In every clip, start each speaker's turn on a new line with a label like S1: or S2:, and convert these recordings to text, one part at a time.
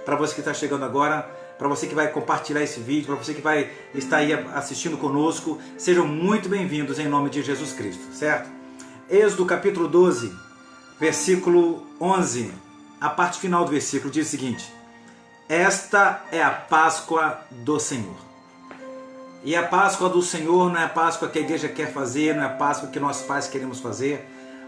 S1: para você que está chegando agora, para você que vai compartilhar esse vídeo, para você que vai estar aí assistindo conosco, sejam muito bem-vindos em nome de Jesus Cristo, certo? Êxodo capítulo 12, versículo 11, a parte final do versículo diz o seguinte: esta é a Páscoa do Senhor. E a Páscoa do Senhor não é a Páscoa que a igreja quer fazer, não é a Páscoa que nós pais queremos fazer,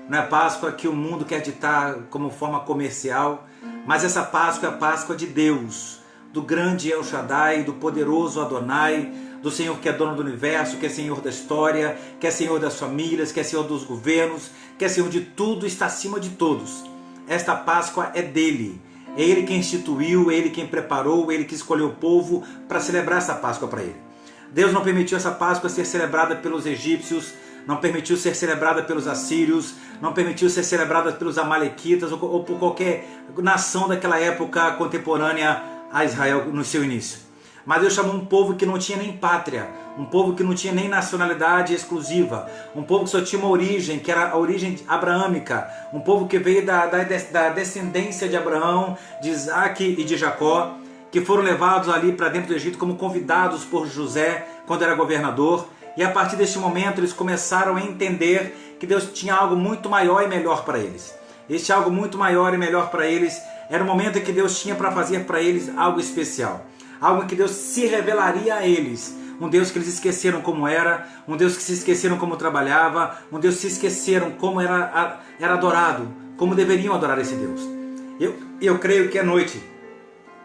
S1: não é a Páscoa que o mundo quer ditar como forma comercial, mas essa Páscoa é a Páscoa de Deus, do grande El Shaddai, do poderoso Adonai, do Senhor que é dono do universo, que é Senhor da história, que é Senhor das famílias, que é Senhor dos governos, que é Senhor de tudo, está acima de todos. Esta Páscoa é dele. É Ele quem instituiu, é Ele quem preparou, é Ele que escolheu o povo para celebrar essa Páscoa para Ele. Deus não permitiu essa Páscoa ser celebrada pelos egípcios, não permitiu ser celebrada pelos assírios, não permitiu ser celebrada pelos amalequitas ou por qualquer nação daquela época contemporânea a Israel no seu início. Mas Deus chamou um povo que não tinha nem pátria, um povo que não tinha nem nacionalidade exclusiva, um povo que só tinha uma origem, que era a origem abraâmica, um povo que veio da descendência de Abraão, de Isaac e de Jacó, que foram levados ali para dentro do Egito como convidados por José quando era governador. E a partir deste momento eles começaram a entender que Deus tinha algo muito maior e melhor para eles. Este algo muito maior e melhor para eles era o momento em que Deus tinha para fazer para eles algo especial. Algo em que Deus se revelaria a eles. Um Deus que eles esqueceram como era, um Deus que se esqueceram como trabalhava, um Deus que se esqueceram como era adorado, como deveriam adorar esse Deus. Eu creio que é noite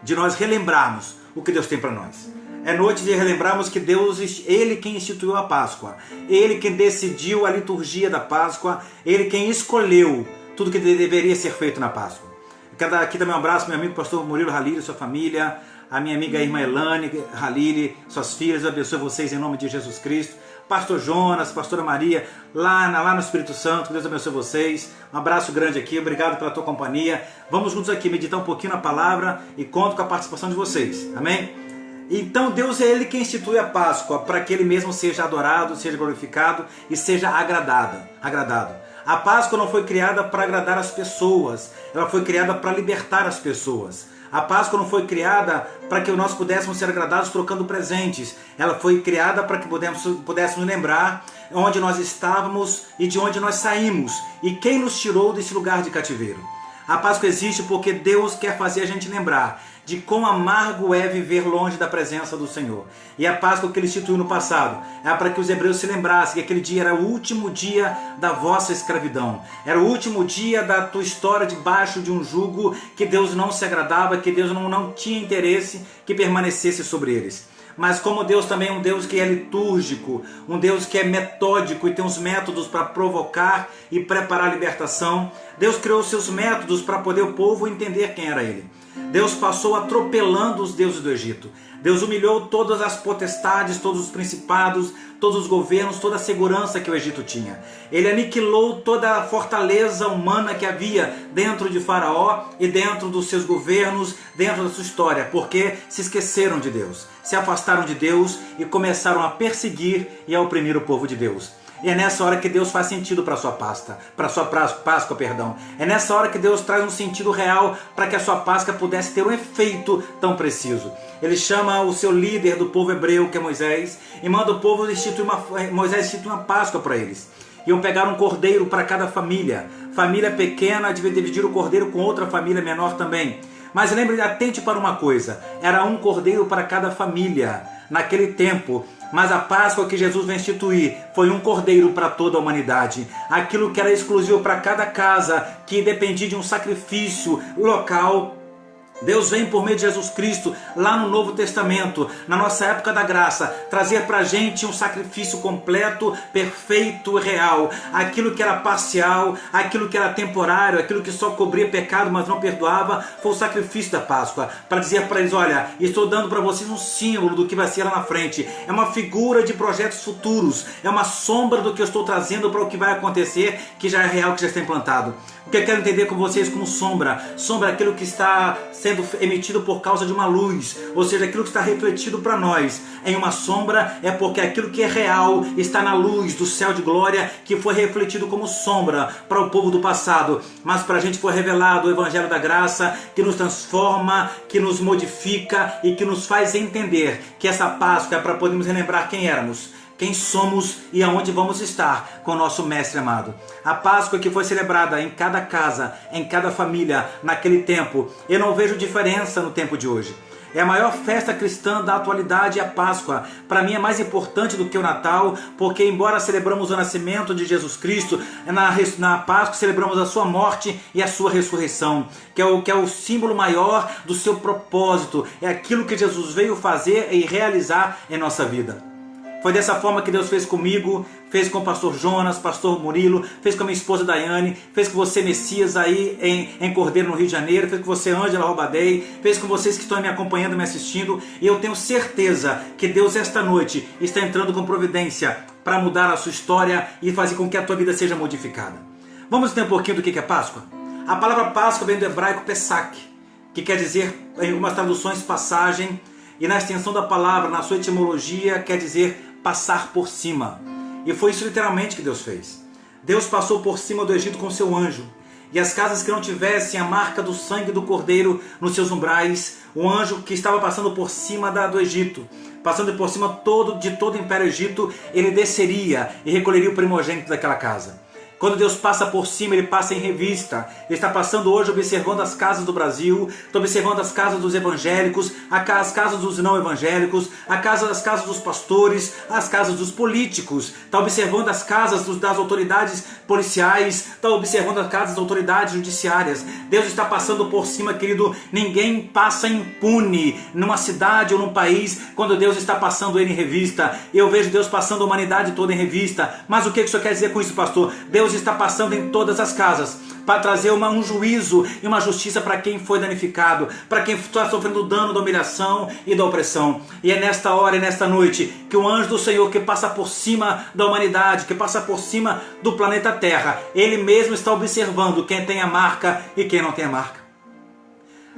S1: de nós relembrarmos o que Deus tem para nós. É noite de relembrarmos que Deus, Ele quem instituiu a Páscoa, Ele quem decidiu a liturgia da Páscoa, Ele quem escolheu tudo que deveria ser feito na Páscoa. Quero dar aqui também um abraço ao meu amigo pastor Murilo Halili e sua família, a minha amiga irmã Elane Halili, suas filhas, eu abençoo vocês em nome de Jesus Cristo. Pastor Jonas, pastora Maria, lá no Espírito Santo, que Deus abençoe vocês. Um abraço grande aqui, obrigado pela tua companhia. Vamos juntos aqui meditar um pouquinho na palavra e conto com a participação de vocês, amém? Então Deus é Ele quem institui a Páscoa para que Ele mesmo seja adorado, seja glorificado e seja agradado. A Páscoa não foi criada para agradar as pessoas, ela foi criada para libertar as pessoas. A Páscoa não foi criada para que nós pudéssemos ser agradados trocando presentes. Ela foi criada para que pudéssemos lembrar onde nós estávamos e de onde nós saímos e quem nos tirou desse lugar de cativeiro. A Páscoa existe porque Deus quer fazer a gente lembrar de quão amargo é viver longe da presença do Senhor. E a Páscoa que Ele instituiu no passado era para que os hebreus se lembrassem que aquele dia era o último dia da vossa escravidão. Era o último dia da tua história debaixo de um jugo que Deus não se agradava, que Deus não tinha interesse que permanecesse sobre eles. Mas como Deus também é um Deus que é litúrgico, um Deus que é metódico e tem os métodos para provocar e preparar a libertação, Deus criou seus métodos para poder o povo entender quem era Ele. Deus passou atropelando os deuses do Egito. Deus humilhou todas as potestades, todos os principados, todos os governos, toda a segurança que o Egito tinha. Ele aniquilou toda a fortaleza humana que havia dentro de Faraó e dentro dos seus governos, dentro da sua história, porque se esqueceram de Deus, se afastaram de Deus e começaram a perseguir e a oprimir o povo de Deus. E é nessa hora que Deus faz sentido para a sua Páscoa. É nessa hora que Deus traz um sentido real para que a sua Páscoa pudesse ter um efeito tão preciso. Ele chama o seu líder do povo hebreu, que é Moisés, e manda o povo Moisés institui uma Páscoa para eles. Iam pegar um cordeiro para cada família. Família pequena devia dividir o cordeiro com outra família menor também. Mas lembre, atente para uma coisa, era um cordeiro para cada família naquele tempo. Mas a Páscoa que Jesus vai instituir foi um cordeiro para toda a humanidade. Aquilo que era exclusivo para cada casa, que dependia de um sacrifício local. Deus vem por meio de Jesus Cristo, lá no Novo Testamento, na nossa época da graça, trazer para a gente um sacrifício completo, perfeito e real. Aquilo que era parcial, aquilo que era temporário, aquilo que só cobria pecado, mas não perdoava, foi o sacrifício da Páscoa. Para dizer para eles, olha, estou dando para vocês um símbolo do que vai ser lá na frente. É uma figura de projetos futuros, é uma sombra do que eu estou trazendo para o que vai acontecer, que já é real, que já está implantado. O que eu quero entender com vocês como sombra? Sombra é aquilo que está sendo emitido por causa de uma luz, ou seja, aquilo que está refletido para nós em uma sombra é porque aquilo que é real está na luz do céu de glória, que foi refletido como sombra para o povo do passado, mas para a gente foi revelado o Evangelho da Graça, que nos transforma, que nos modifica e que nos faz entender que essa Páscoa é para podermos relembrar quem éramos, quem somos e aonde vamos estar com o nosso Mestre amado. A Páscoa que foi celebrada em cada casa, em cada família, naquele tempo, eu não vejo diferença no tempo de hoje. É a maior festa cristã da atualidade, a Páscoa. Para mim é mais importante do que o Natal, porque embora celebramos o nascimento de Jesus Cristo, na Páscoa celebramos a sua morte e a sua ressurreição, que é o símbolo maior do seu propósito. É aquilo que Jesus veio fazer e realizar em nossa vida. Foi dessa forma que Deus fez comigo, fez com o pastor Jonas, pastor Murilo, fez com a minha esposa Daiane, fez com você, Messias, aí em Cordeiro, no Rio de Janeiro, fez com você, Ângela Robadei, fez com vocês que estão me acompanhando, me assistindo, e eu tenho certeza que Deus esta noite está entrando com providência para mudar a sua história e fazer com que a tua vida seja modificada. Vamos entender um pouquinho do que é Páscoa? A palavra Páscoa vem do hebraico Pesach, que quer dizer, em algumas traduções, passagem, e na extensão da palavra, na sua etimologia, quer dizer passar por cima. E foi isso literalmente que Deus fez. Deus passou por cima do Egito com seu anjo. E as casas que não tivessem a marca do sangue do cordeiro nos seus umbrais, o anjo que estava passando por cima do Egito, passando por cima de todo o Império Egito, ele desceria e recolheria o primogênito daquela casa. Quando Deus passa por cima, Ele passa em revista. Ele está passando hoje observando as casas do Brasil, está observando as casas dos evangélicos, as casas dos não evangélicos, as casas dos pastores, as casas dos políticos, está observando as casas das autoridades policiais, está observando as casas das autoridades judiciárias. Deus está passando por cima, querido. Ninguém passa impune numa cidade ou num país quando Deus está passando ele em revista. Eu vejo Deus passando a humanidade toda em revista. Mas o que isso quer dizer com isso, pastor? Deus está passando em todas as casas para trazer um juízo e uma justiça para quem foi danificado, para quem está sofrendo o dano da humilhação e da opressão. E é nesta hora e nesta noite que o anjo do Senhor, que passa por cima da humanidade, que passa por cima do planeta Terra, ele mesmo está observando quem tem a marca e quem não tem a marca.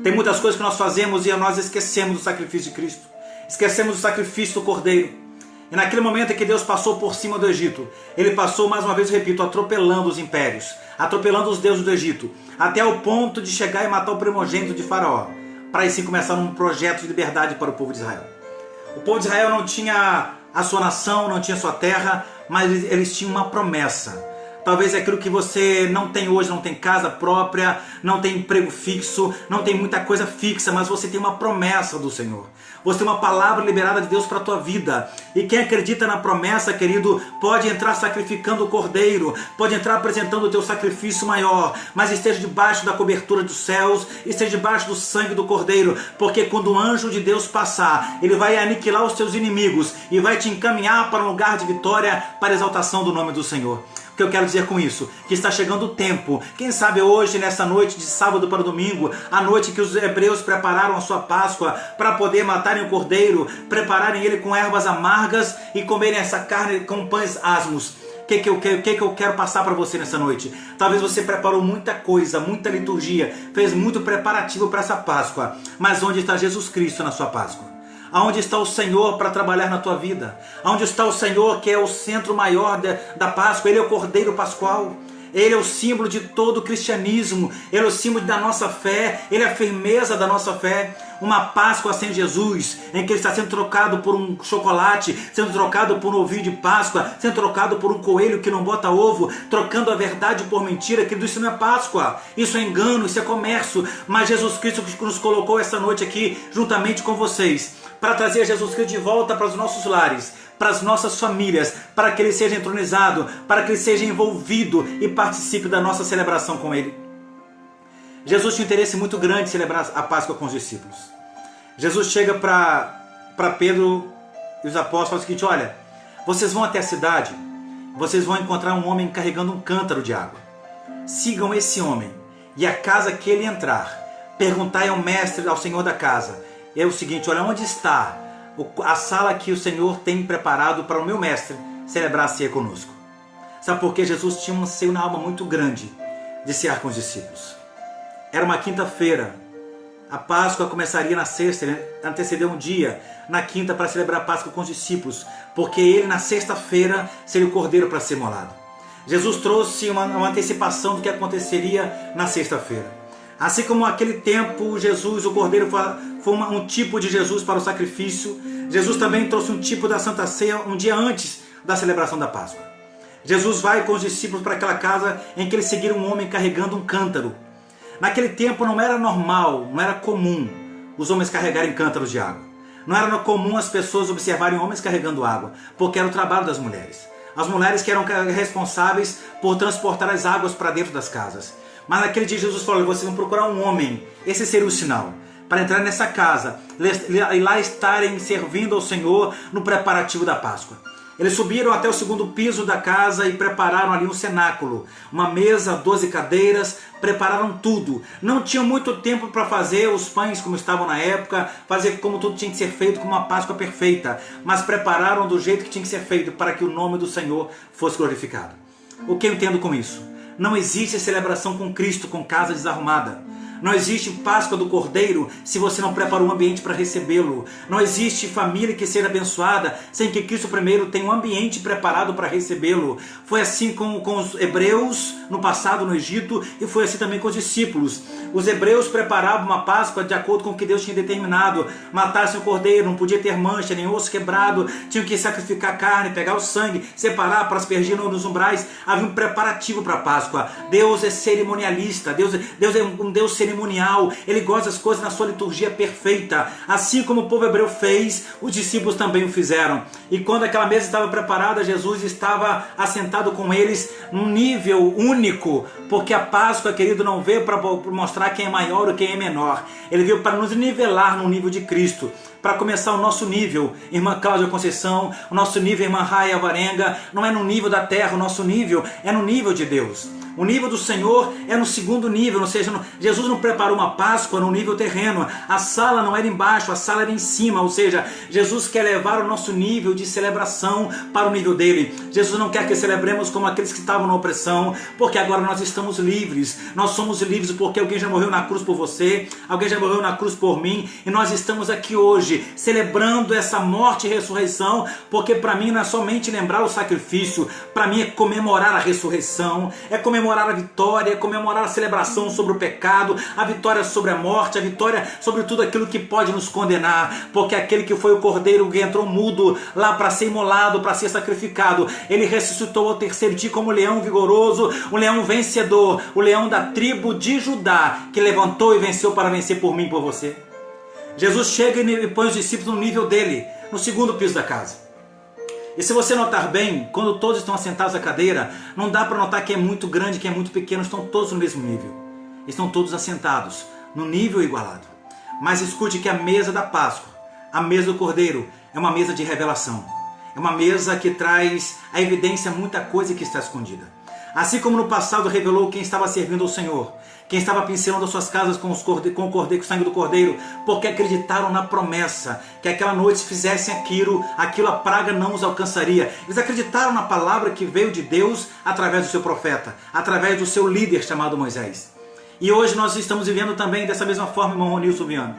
S1: Tem muitas coisas que nós fazemos e nós esquecemos do sacrifício de Cristo, esquecemos do sacrifício do Cordeiro. E naquele momento em que Deus passou por cima do Egito, Ele passou, mais uma vez, repito, atropelando os impérios, atropelando os deuses do Egito, até o ponto de chegar e matar o primogênito de Faraó, para aí sim começar um projeto de liberdade para o povo de Israel. O povo de Israel não tinha a sua nação, não tinha a sua terra, mas eles tinham uma promessa. Talvez é aquilo que você não tem hoje, não tem casa própria, não tem emprego fixo, não tem muita coisa fixa, mas você tem uma promessa do Senhor. Você tem uma palavra liberada de Deus para a tua vida. E quem acredita na promessa, querido, pode entrar sacrificando o cordeiro, pode entrar apresentando o teu sacrifício maior, mas esteja debaixo da cobertura dos céus, esteja debaixo do sangue do cordeiro, porque quando o anjo de Deus passar, ele vai aniquilar os teus inimigos e vai te encaminhar para um lugar de vitória, para a exaltação do nome do Senhor. O que eu quero dizer com isso? Que está chegando o tempo, quem sabe hoje, nessa noite de sábado para domingo, a noite que os hebreus prepararam a sua Páscoa para poder matarem o cordeiro, prepararem ele com ervas amargas e comerem essa carne com pães asmos. O que eu quero passar para você nessa noite? Talvez você preparou muita coisa, muita liturgia, fez muito preparativo para essa Páscoa, mas onde está Jesus Cristo na sua Páscoa? Aonde está o Senhor para trabalhar na tua vida? Aonde está o Senhor, que é o centro maior da Páscoa? Ele é o Cordeiro Pascual. Ele é o símbolo de todo o cristianismo. Ele é o símbolo da nossa fé. Ele é a firmeza da nossa fé. Uma Páscoa sem Jesus, em que ele está sendo trocado por um chocolate, sendo trocado por um ovinho de Páscoa, sendo trocado por um coelho que não bota ovo, trocando a verdade por mentira. Querido, isso não é Páscoa, isso é engano, isso é comércio. Mas Jesus Cristo que nos colocou essa noite aqui, juntamente com vocês, para trazer Jesus Cristo de volta para os nossos lares, para as nossas famílias, para que Ele seja entronizado, para que Ele seja envolvido e participe da nossa celebração com Ele. Jesus tinha um interesse muito grande em celebrar a Páscoa com os discípulos. Jesus chega para Pedro e os apóstolos e fala o seguinte: olha, vocês vão até a cidade, vocês vão encontrar um homem carregando um cântaro de água. Sigam esse homem, e a casa que ele entrar, perguntai ao mestre, ao senhor da casa, é o seguinte: olha, onde está a sala que o Senhor tem preparado para o meu mestre celebrar a ceia conosco? Sabe por quê? Jesus tinha um anseio na alma muito grande de cear com os discípulos. Era uma quinta-feira, A Páscoa começaria na sexta, ele antecedeu um dia, na quinta, para celebrar a Páscoa com os discípulos, porque ele na sexta-feira seria o cordeiro para ser imolado. Jesus trouxe uma antecipação do que aconteceria na sexta-feira. Assim como naquele tempo Jesus, o cordeiro, foi um tipo de Jesus para o sacrifício, Jesus também trouxe um tipo da Santa Ceia um dia antes da celebração da Páscoa. Jesus vai com os discípulos para aquela casa em que eles seguiram um homem carregando um cântaro. Naquele tempo não era normal, não era comum os homens carregarem cântaros de água. Não era comum as pessoas observarem homens carregando água, porque era o trabalho das mulheres. As mulheres que eram responsáveis por transportar as águas para dentro das casas. Mas naquele dia Jesus falou, vocês vão procurar um homem, esse seria o sinal, para entrar nessa casa e lá estarem servindo ao Senhor no preparativo da Páscoa. Eles subiram até o segundo piso da casa e prepararam ali um cenáculo, uma mesa, 12 cadeiras, prepararam tudo. Não tinham muito tempo para fazer os pães como estavam na época, fazer como tudo tinha que ser feito, como uma Páscoa perfeita, mas prepararam do jeito que tinha que ser feito para que o nome do Senhor fosse glorificado. O que eu entendo com isso? Não existe celebração com Cristo com casa desarrumada. Não existe Páscoa do Cordeiro se você não prepara um ambiente para recebê-lo. Não existe família que seja abençoada sem que Cristo primeiro tenha um ambiente preparado para recebê-lo. Foi assim com os hebreus no passado no Egito e foi assim também com os discípulos. Os hebreus preparavam uma Páscoa de acordo com o que Deus tinha determinado. Matassem o cordeiro, não podia ter mancha, nem osso quebrado. Tinham que sacrificar carne, pegar o sangue, separar para aspergir nos umbrais. Havia um preparativo para a Páscoa. Deus é cerimonialista, Deus é um Deus cerimonial. Ele gosta das coisas na sua liturgia perfeita. Assim como o povo hebreu fez, os discípulos também o fizeram. E quando aquela mesa estava preparada, Jesus estava assentado com eles num nível único, porque a Páscoa, querido, não veio para mostrar quem é maior ou quem é menor. Ele veio para nos nivelar no nível de Cristo. Para começar o nosso nível, irmã Cláudia Conceição, o nosso nível, irmã Raia Varenga, não é no nível da terra, o nosso nível é no nível de Deus. O nível do Senhor é no segundo nível, ou seja, Jesus não preparou uma Páscoa no nível terreno. A sala não era embaixo, a sala era em cima, ou seja, Jesus quer levar o nosso nível de celebração para o nível dele. Jesus não quer que celebremos como aqueles que estavam na opressão, porque agora nós estamos livres. Nós somos livres porque alguém já morreu na cruz por você, alguém já morreu na cruz por mim, e nós estamos aqui hoje celebrando essa morte e ressurreição, porque para mim não é somente lembrar o sacrifício, para mim é comemorar a ressurreição, é comemorar a vitória, comemorar a celebração sobre o pecado, a vitória sobre a morte, a vitória sobre tudo aquilo que pode nos condenar, porque aquele que foi o cordeiro que entrou mudo lá para ser imolado, para ser sacrificado, ele ressuscitou ao terceiro dia como leão vigoroso, o leão vencedor, o leão da tribo de Judá, que levantou e venceu para vencer por mim e por você. Jesus chega e põe os discípulos no nível dele, no segundo piso da casa. E se você notar bem, quando todos estão assentados à cadeira, não dá para notar quem é muito grande, quem é muito pequeno, estão todos no mesmo nível. Estão todos assentados, no nível igualado. Mas escute que a mesa da Páscoa, a mesa do Cordeiro, é uma mesa de revelação. É uma mesa que traz à evidência muita coisa que está escondida. Assim como no passado revelou quem estava servindo ao Senhor, quem estava pincelando as suas casas com o sangue do Cordeiro, porque acreditaram na promessa, que aquela noite se fizessem aquilo, a praga não os alcançaria. Eles acreditaram na palavra que veio de Deus através do seu profeta, através do seu líder chamado Moisés. E hoje nós estamos vivendo também dessa mesma forma, irmão Ronilson Viana.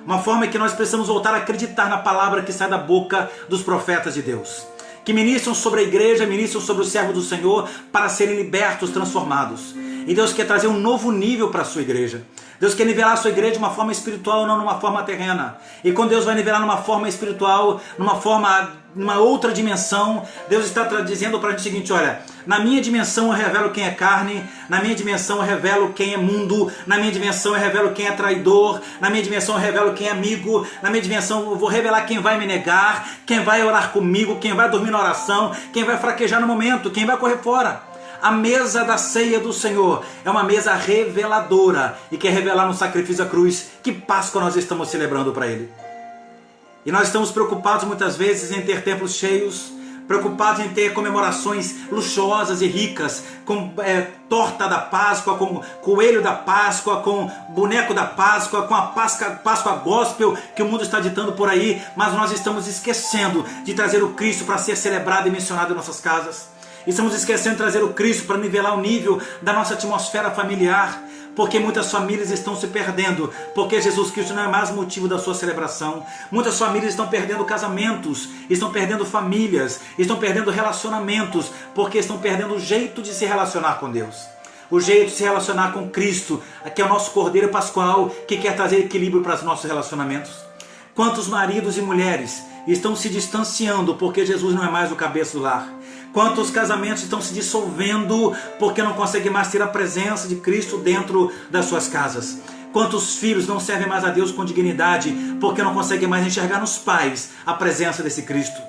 S1: Uma forma que nós precisamos voltar a acreditar na palavra que sai da boca dos profetas de Deus, que ministram sobre a igreja, ministram sobre os servos do Senhor para serem libertos, transformados. E Deus quer trazer um novo nível para a sua igreja. Deus quer nivelar a sua igreja de uma forma espiritual, não numa forma terrena. E quando Deus vai nivelar numa forma espiritual, numa outra dimensão, Deus está dizendo para a gente o seguinte: olha, na minha dimensão eu revelo quem é carne, na minha dimensão eu revelo quem é mundo, na minha dimensão eu revelo quem é traidor, na minha dimensão eu revelo quem é amigo, na minha dimensão eu vou revelar quem vai me negar, quem vai orar comigo, quem vai dormir na oração, quem vai fraquejar no momento, quem vai correr fora. A mesa da ceia do Senhor é uma mesa reveladora e quer revelar no sacrifício da cruz que Páscoa nós estamos celebrando para Ele. E nós estamos preocupados muitas vezes em ter templos cheios, preocupados em ter comemorações luxuosas e ricas, com torta da Páscoa, com coelho da Páscoa, com boneco da Páscoa, com a Páscoa gospel que o mundo está ditando por aí, mas nós estamos esquecendo de trazer o Cristo para ser celebrado e mencionado em nossas casas. Estamos esquecendo de trazer o Cristo para nivelar o nível da nossa atmosfera familiar, porque muitas famílias estão se perdendo, porque Jesus Cristo não é mais motivo da sua celebração. Muitas famílias estão perdendo casamentos, estão perdendo famílias, estão perdendo relacionamentos, porque estão perdendo o jeito de se relacionar com Deus. O jeito de se relacionar com Cristo, que é o nosso Cordeiro Pascual, que quer trazer equilíbrio para os nossos relacionamentos. Quantos maridos e mulheres estão se distanciando porque Jesus não é mais o cabeça do lar? Quantos casamentos estão se dissolvendo porque não conseguem mais ter a presença de Cristo dentro das suas casas? Quantos filhos não servem mais a Deus com dignidade porque não conseguem mais enxergar nos pais a presença desse Cristo?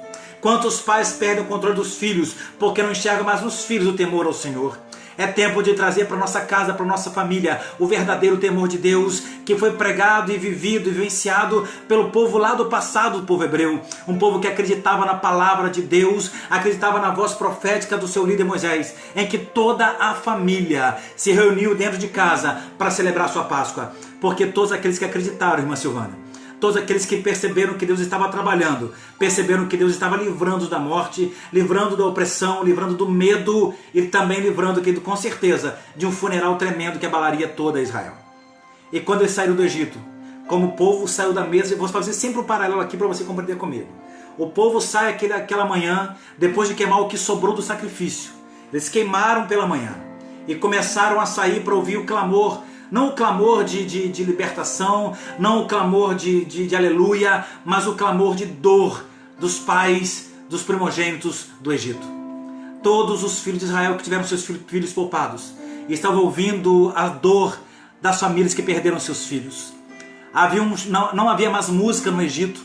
S1: Quantos pais perdem o controle dos filhos porque não enxergam mais nos filhos o temor ao Senhor? É tempo de trazer para nossa casa, para nossa família, o verdadeiro temor de Deus, que foi pregado e vivido e vivenciado pelo povo lá do passado, do povo hebreu. Um povo que acreditava na palavra de Deus, acreditava na voz profética do seu líder Moisés, em que toda a família se reuniu dentro de casa para celebrar sua Páscoa. Porque todos aqueles que acreditaram, irmã Silvana, todos aqueles que perceberam que Deus estava trabalhando, perceberam que Deus estava livrando da morte, livrando da opressão, livrando do medo e também livrando, com certeza, de um funeral tremendo que abalaria toda Israel. E quando eles saíram do Egito, como o povo saiu da mesa, eu vou fazer sempre um paralelo aqui para você compreender comigo. O povo sai aquela manhã, depois de queimar o que sobrou do sacrifício. Eles queimaram pela manhã e começaram a sair para ouvir o clamor. Não o clamor de libertação, não o clamor de aleluia, mas o clamor de dor dos pais, dos primogênitos do Egito. Todos os filhos de Israel que tiveram seus filhos poupados estavam ouvindo a dor das famílias que perderam seus filhos. Não havia mais música no Egito,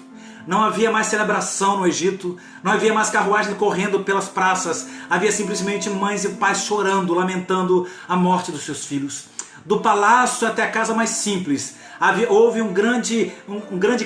S1: não havia mais celebração no Egito, não havia mais carruagem correndo pelas praças, havia simplesmente mães e pais chorando, lamentando a morte dos seus filhos. Do palácio até a casa mais simples, houve um grande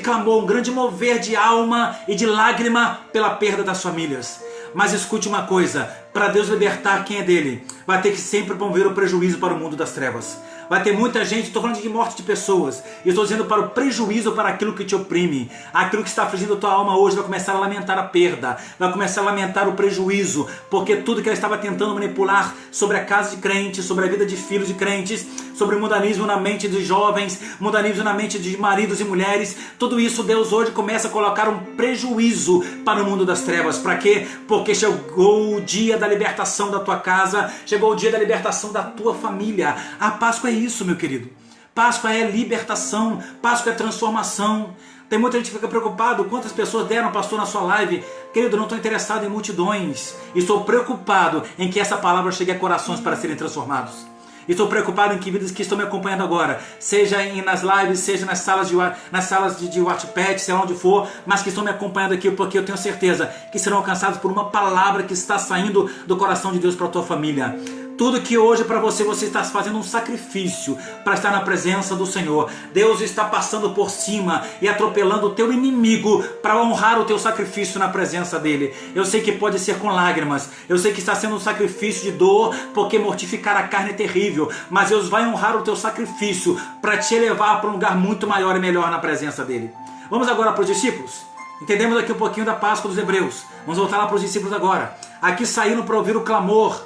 S1: clamor, um grande mover de alma e de lágrima pela perda das famílias. Mas escute uma coisa, para Deus libertar quem é dele, vai ter que sempre promover o prejuízo para o mundo das trevas. Vai ter muita gente, estou falando de morte de pessoas, e estou dizendo para o prejuízo, para aquilo que te oprime, aquilo que está afligindo a tua alma hoje vai começar a lamentar a perda, vai começar a lamentar o prejuízo, porque tudo que ela estava tentando manipular sobre a casa de crentes, sobre a vida de filhos de crentes, sobre o mundanismo na mente de jovens, mundanismo na mente de maridos e mulheres, tudo isso Deus hoje começa a colocar um prejuízo para o mundo das trevas. Para quê? Porque chegou o dia da libertação da tua casa, chegou o dia da libertação da tua família. A Páscoa é isso, meu querido. Páscoa é libertação, Páscoa é transformação. Tem muita gente que fica preocupado, quantas pessoas deram, pastor, na sua live. Querido, não estou interessado em multidões. Estou preocupado em que essa palavra chegue a corações para serem transformados. Estou preocupado em que vidas que estão me acompanhando agora, seja nas lives, seja nas salas de WhatsApp, seja onde for, mas que estão me acompanhando aqui, porque eu tenho certeza que serão alcançados por uma palavra que está saindo do coração de Deus para a tua família. Tudo que hoje para você está fazendo um sacrifício para estar na presença do Senhor. Deus está passando por cima e atropelando o teu inimigo para honrar o teu sacrifício na presença dele. Eu sei que pode ser com lágrimas, eu sei que está sendo um sacrifício de dor, porque mortificar a carne é terrível, mas Deus vai honrar o teu sacrifício para te elevar para um lugar muito maior e melhor na presença dele. Vamos agora para os discípulos? Entendemos aqui um pouquinho da Páscoa dos Hebreus. Vamos voltar lá para os discípulos agora. Aqui saíram para ouvir o clamor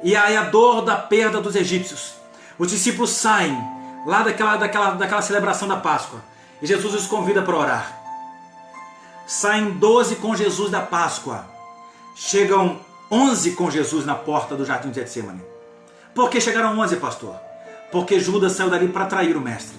S1: e a dor da perda dos egípcios. Os discípulos saem lá daquela celebração da Páscoa e Jesus os convida para orar. Saem 12 com Jesus da Páscoa. Chegam 11 com Jesus na porta do jardim de Getsemane. Por que chegaram 11, pastor? Porque Judas saiu dali para trair o mestre.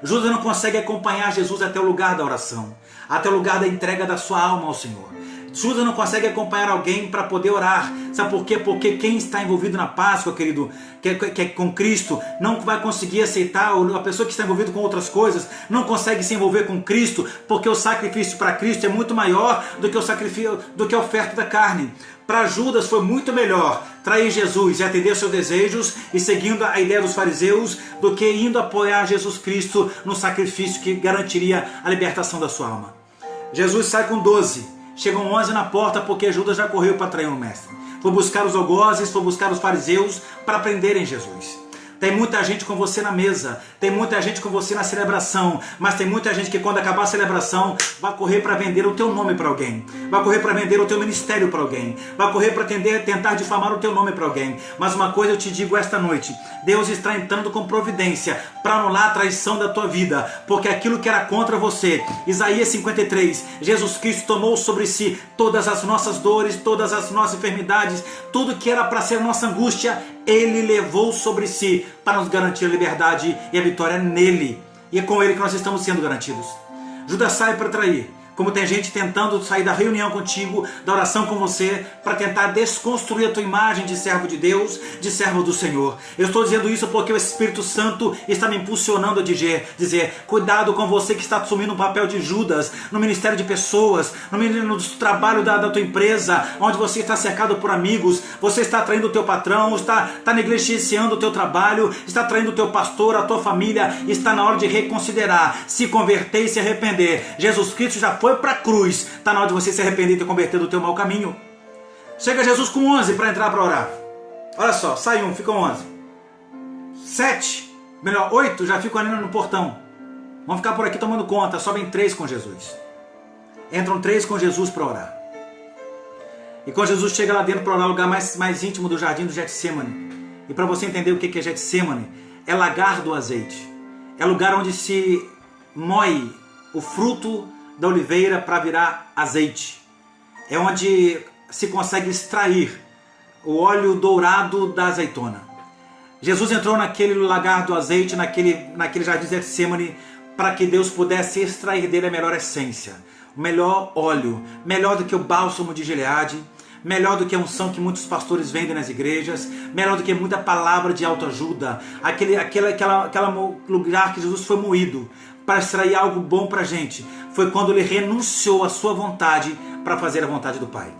S1: Judas não consegue acompanhar Jesus até o lugar da oração, até o lugar da entrega da sua alma ao Senhor. Judas não consegue acompanhar alguém para poder orar. Sabe por quê? Porque quem está envolvido na Páscoa, querido, que é com Cristo, não vai conseguir aceitar. A pessoa que está envolvida com outras coisas não consegue se envolver com Cristo, porque o sacrifício para Cristo é muito maior do que o sacrifício, do que a oferta da carne. Para Judas foi muito melhor trair Jesus e atender seus desejos e seguindo a ideia dos fariseus, do que indo apoiar Jesus Cristo no sacrifício que garantiria a libertação da sua alma. Jesus sai com 12. Chegam 11 na porta porque Judas já correu para trair o mestre. Foi buscar os algozes, foi buscar os fariseus para prenderem Jesus. Tem muita gente com você na mesa, tem muita gente com você na celebração, mas tem muita gente que quando acabar a celebração vai correr para vender o teu nome para alguém, vai correr para vender o teu ministério para alguém, vai correr para tentar difamar o teu nome para alguém. Mas uma coisa eu te digo esta noite, Deus está entrando com providência para anular a traição da tua vida, porque aquilo que era contra você, Isaías 53, Jesus Cristo tomou sobre si todas as nossas dores, todas as nossas enfermidades, tudo que era para ser a nossa angústia, Ele levou sobre si para nos garantir a liberdade e a vitória nele. E é com Ele que nós estamos sendo garantidos. Judas sai para trair. Como tem gente tentando sair da reunião contigo, da oração com você, para tentar desconstruir a tua imagem de servo de Deus, de servo do Senhor. Eu estou dizendo isso porque o Espírito Santo está me impulsionando a dizer, cuidado com você que está assumindo um papel de Judas, no ministério de pessoas, no trabalho da tua empresa, onde você está cercado por amigos, você está traindo o teu patrão, está negligenciando o teu trabalho, está traindo o teu pastor, a tua família. Está na hora de reconsiderar, se converter e se arrepender. Jesus Cristo já foi para a cruz, está na hora de você se arrepender e te converter do teu mau caminho. Chega Jesus com 11 para entrar para orar. Olha só, sai um, ficam 11. 8 já ficam ali no portão. Vão ficar por aqui tomando conta, sobem 3 com Jesus. Entram 3 com Jesus para orar. E quando Jesus chega lá dentro para orar, o lugar mais íntimo do jardim do Getsemane. E para você entender o que é Getsemane, é lagar do azeite. É lugar onde se moe o fruto da oliveira para virar azeite. É onde se consegue extrair o óleo dourado da azeitona. Jesus entrou naquele lagar do azeite, naquele jardim de Getsemane, para que Deus pudesse extrair dele a melhor essência, o melhor óleo, melhor do que o bálsamo de Gileade, melhor do que a unção que muitos pastores vendem nas igrejas, melhor do que muita palavra de autoajuda, aquele lugar que Jesus foi moído para extrair algo bom para a gente. Foi quando ele renunciou à sua vontade para fazer a vontade do Pai.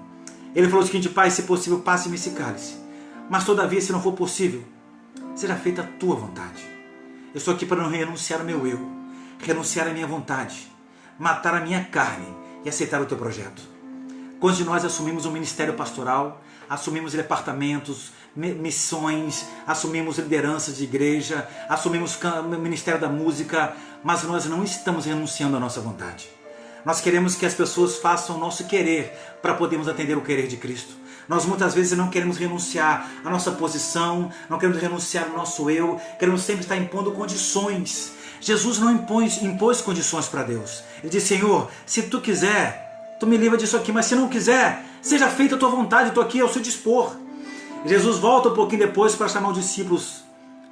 S1: Ele falou o seguinte: Pai, se possível, passe-me esse cálice, mas todavia, se não for possível, seja feita a tua vontade. Eu estou aqui para não renunciar ao meu eu, renunciar à minha vontade, matar a minha carne e aceitar o teu projeto. Quando nós assumimos um ministério pastoral, assumimos departamentos, missões, assumimos lideranças de igreja, assumimos o ministério da música, mas nós não estamos renunciando à nossa vontade. Nós queremos que as pessoas façam o nosso querer para podermos atender o querer de Cristo. Nós muitas vezes não queremos renunciar à nossa posição, não queremos renunciar ao nosso eu, queremos sempre estar impondo condições. Jesus não impôs condições para Deus. Ele disse: Senhor, se tu quiser, tu me livra disso aqui, mas se não quiser, seja feita a tua vontade, estou aqui ao seu dispor. Jesus volta um pouquinho depois para chamar os discípulos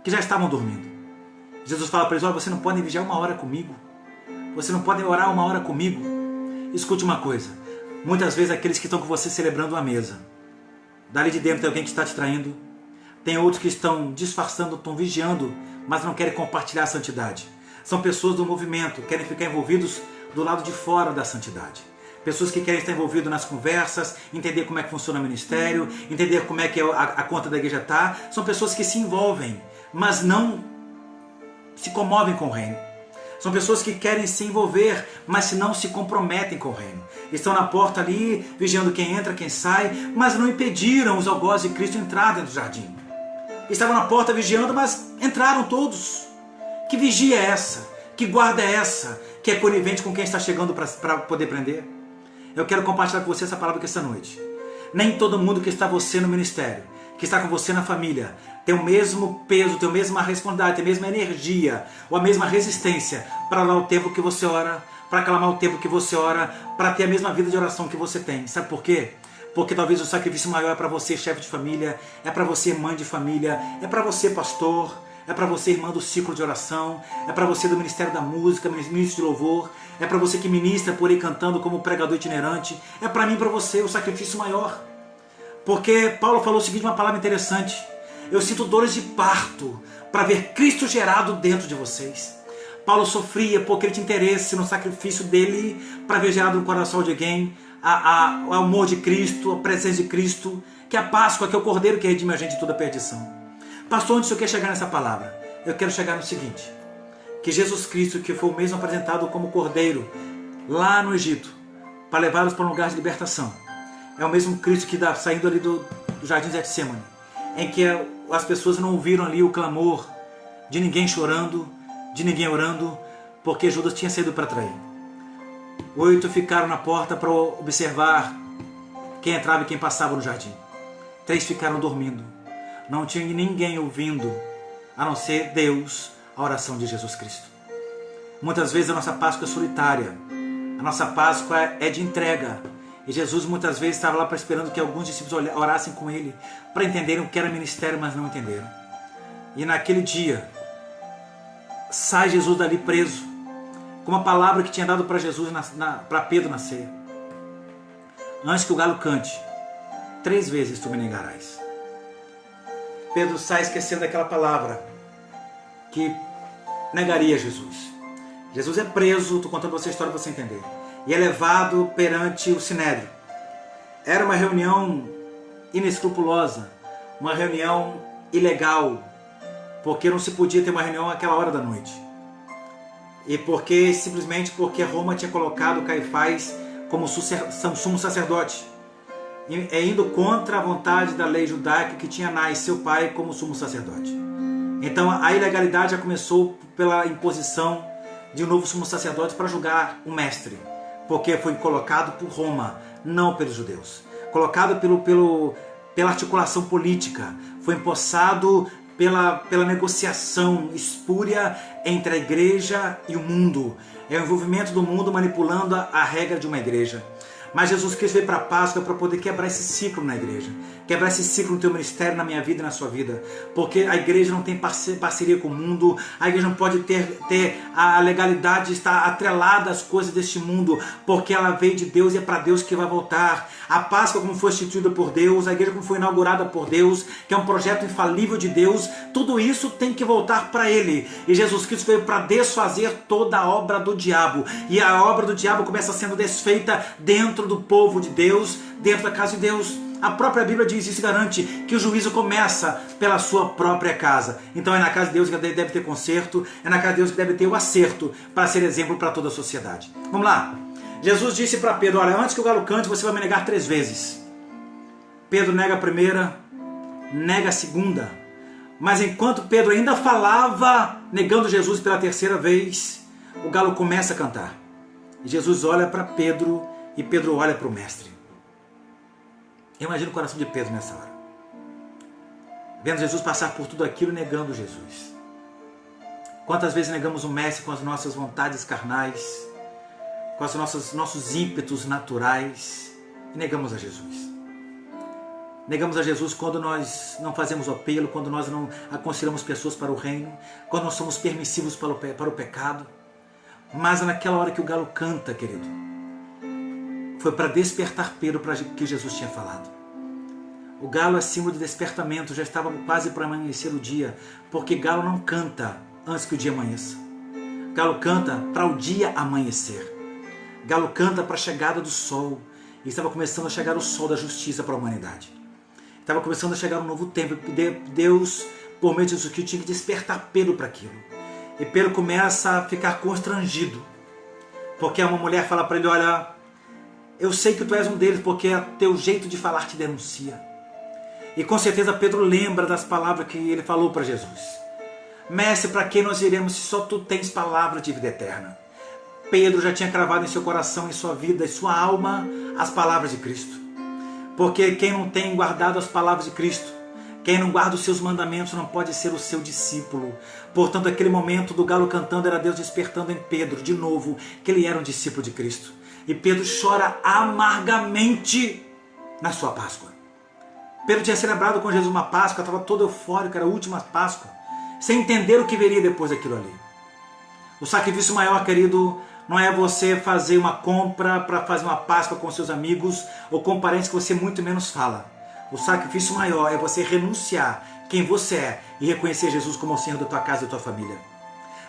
S1: que já estavam dormindo. Jesus fala para eles: olha, vocês não podem vigiar 1 hora comigo, vocês não podem orar 1 hora comigo. Escute uma coisa, muitas vezes aqueles que estão com você celebrando a mesa, dali de dentro tem alguém que está te traindo, tem outros que estão disfarçando, estão vigiando, mas não querem compartilhar a santidade. São pessoas do movimento, querem ficar envolvidos do lado de fora da santidade. Pessoas que querem estar envolvidas nas conversas, entender como é que funciona o ministério, entender como é que a conta da igreja está. São pessoas que se envolvem, mas não se comovem com o reino. São pessoas que querem se envolver, mas não se comprometem com o reino. Estão na porta ali, vigiando quem entra, quem sai, mas não impediram os algozes de Cristo entrar dentro do jardim. Estavam na porta vigiando, mas entraram todos. Que vigia é essa? Que guarda é essa? Que é conivente com quem está chegando para poder prender? Eu quero compartilhar com você essa palavra aqui esta noite. Nem todo mundo que está você no ministério, que está com você na família, tem o mesmo peso, tem a mesma responsabilidade, tem a mesma energia ou a mesma resistência para orar o tempo que você ora, para clamar o tempo que você ora, para ter a mesma vida de oração que você tem. Sabe por quê? Porque talvez o sacrifício maior é para você, chefe de família, é para você, mãe de família, é para você, pastor, é para você, irmã do ciclo de oração, é para você do Ministério da Música, ministro de louvor, é para você que ministra por aí cantando como pregador itinerante, é para mim e para você o sacrifício maior. Porque Paulo falou o seguinte, uma palavra interessante: eu sinto dores de parto para ver Cristo gerado dentro de vocês. Paulo sofria porque ele tinha interesse no sacrifício dele para ver gerado no coração de alguém o amor de Cristo, a presença de Cristo, que é a Páscoa, que é o Cordeiro que redime a gente de toda a perdição. Pastor, onde o senhor quer chegar nessa palavra? Eu quero chegar no seguinte: que Jesus Cristo, que foi o mesmo apresentado como Cordeiro lá no Egito, para levá-los para um lugar de libertação, é o mesmo Cristo que saindo ali do jardim de Getsemane, em que as pessoas não ouviram ali o clamor de ninguém chorando, de ninguém orando, porque Judas tinha saído para trair. 8 ficaram na porta para observar quem entrava e quem passava no jardim. 3 ficaram dormindo. Não tinha ninguém ouvindo, a não ser Deus, a oração de Jesus Cristo. Muitas vezes a nossa Páscoa é solitária. A nossa Páscoa é de entrega. E Jesus muitas vezes estava lá esperando que alguns discípulos orassem com Ele, para entenderem o que era ministério, mas não entenderam. E naquele dia, sai Jesus dali preso, com uma palavra que tinha dado para Jesus, para Pedro na ceia. Antes que o galo cante, 3 vezes tu me negarás. Pedro sai esquecendo daquela palavra que negaria Jesus. Jesus é preso, estou contando você a história para você entender, e é levado perante o Sinédrio. Era uma reunião inescrupulosa, uma reunião ilegal, porque não se podia ter uma reunião àquela hora da noite. E simplesmente porque Roma tinha colocado Caifás como sumo sacerdote, indo contra a vontade da lei judaica que tinha Anás, seu pai, como sumo sacerdote. Então a ilegalidade já começou pela imposição de um novo sumo sacerdote para julgar o mestre, porque foi colocado por Roma, não pelos judeus. Colocado pela articulação política, foi empossado pela negociação espúria entre a igreja e o mundo. É o envolvimento do mundo manipulando a regra de uma igreja. Mas Jesus Cristo veio para a Páscoa para poder quebrar esse ciclo na igreja. Quebrar esse ciclo no teu ministério, na minha vida e na sua vida. Porque a igreja não tem parceria com o mundo. A igreja não pode ter a legalidade de estar atrelada às coisas deste mundo. Porque ela veio de Deus e é para Deus que vai voltar. A Páscoa como foi instituída por Deus, a igreja como foi inaugurada por Deus, que é um projeto infalível de Deus, tudo isso tem que voltar para Ele. E Jesus Cristo veio para desfazer toda a obra do diabo. E a obra do diabo começa sendo desfeita dentro do povo de Deus, dentro da casa de Deus. A própria Bíblia diz isso, garante que o juízo começa pela sua própria casa. Então é na casa de Deus que deve ter conserto, é na casa de Deus que deve ter o acerto para ser exemplo para toda a sociedade. Vamos lá. Jesus disse para Pedro, olha, antes que o galo cante, você vai me negar 3 vezes. Pedro nega a primeira, nega a segunda. Mas enquanto Pedro ainda falava, negando Jesus pela 3ª vez, o galo começa a cantar. E Jesus olha para Pedro e Pedro olha para o mestre. Eu imagino o coração de Pedro nessa hora, vendo Jesus passar por tudo aquilo, negando Jesus. Quantas vezes negamos o mestre com as nossas vontades carnais, com os nossos ímpetos naturais, e negamos a Jesus. Negamos a Jesus quando nós não fazemos o apelo, quando nós não aconselhamos pessoas para o reino, quando nós somos permissivos para o pecado. Mas naquela hora que o galo canta, querido, foi para despertar Pedro para o que Jesus tinha falado. O galo é símbolo de despertamento, já estava quase para amanhecer o dia, porque galo não canta antes que o dia amanheça. Galo canta para o dia amanhecer. Galo canta para a chegada do sol. E estava começando a chegar o sol da justiça para a humanidade. Estava começando a chegar um novo tempo. Deus, por meio de Jesus Cristo, tinha que despertar Pedro para aquilo. E Pedro começa a ficar constrangido, porque uma mulher fala para ele, olha, eu sei que tu és um deles, porque teu jeito de falar te denuncia. E com certeza Pedro lembra das palavras que ele falou para Jesus. Mestre, para quem nós iremos se só tu tens palavra de vida eterna? Pedro já tinha cravado em seu coração, em sua vida, em sua alma, as palavras de Cristo. Porque quem não tem guardado as palavras de Cristo, quem não guarda os seus mandamentos não pode ser o seu discípulo. Portanto, aquele momento do galo cantando era Deus despertando em Pedro, de novo, que ele era um discípulo de Cristo. E Pedro chora amargamente na sua Páscoa. Pedro tinha celebrado com Jesus uma Páscoa, estava todo eufórico, era a última Páscoa, sem entender o que viria depois daquilo ali. O sacrifício maior, querido, não é você fazer uma compra para fazer uma Páscoa com seus amigos ou com parentes que você muito menos fala. O sacrifício maior é você renunciar quem você é e reconhecer Jesus como o Senhor da tua casa e da tua família.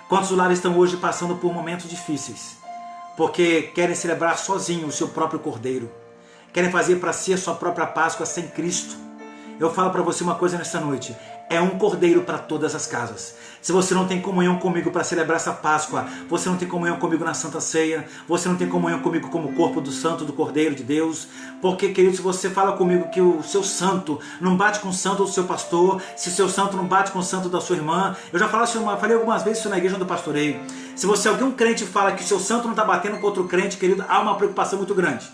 S1: Quantos lares estão hoje passando por momentos difíceis? Porque querem celebrar sozinho o seu próprio cordeiro. Querem fazer para si a sua própria Páscoa sem Cristo. eu falo para você uma coisa nessa noite: é um cordeiro para todas as casas. Se você não tem comunhão comigo para celebrar essa Páscoa, você não tem comunhão comigo na Santa Ceia, você não tem comunhão comigo como corpo do santo, do Cordeiro de Deus, porque, querido, se você fala comigo que o seu santo não bate com o santo do seu pastor, se o seu santo não bate com o santo da sua irmã, eu já falei algumas vezes isso na igreja onde eu pastorei, se você, algum crente fala que o seu santo não está batendo com outro crente, querido, há uma preocupação muito grande.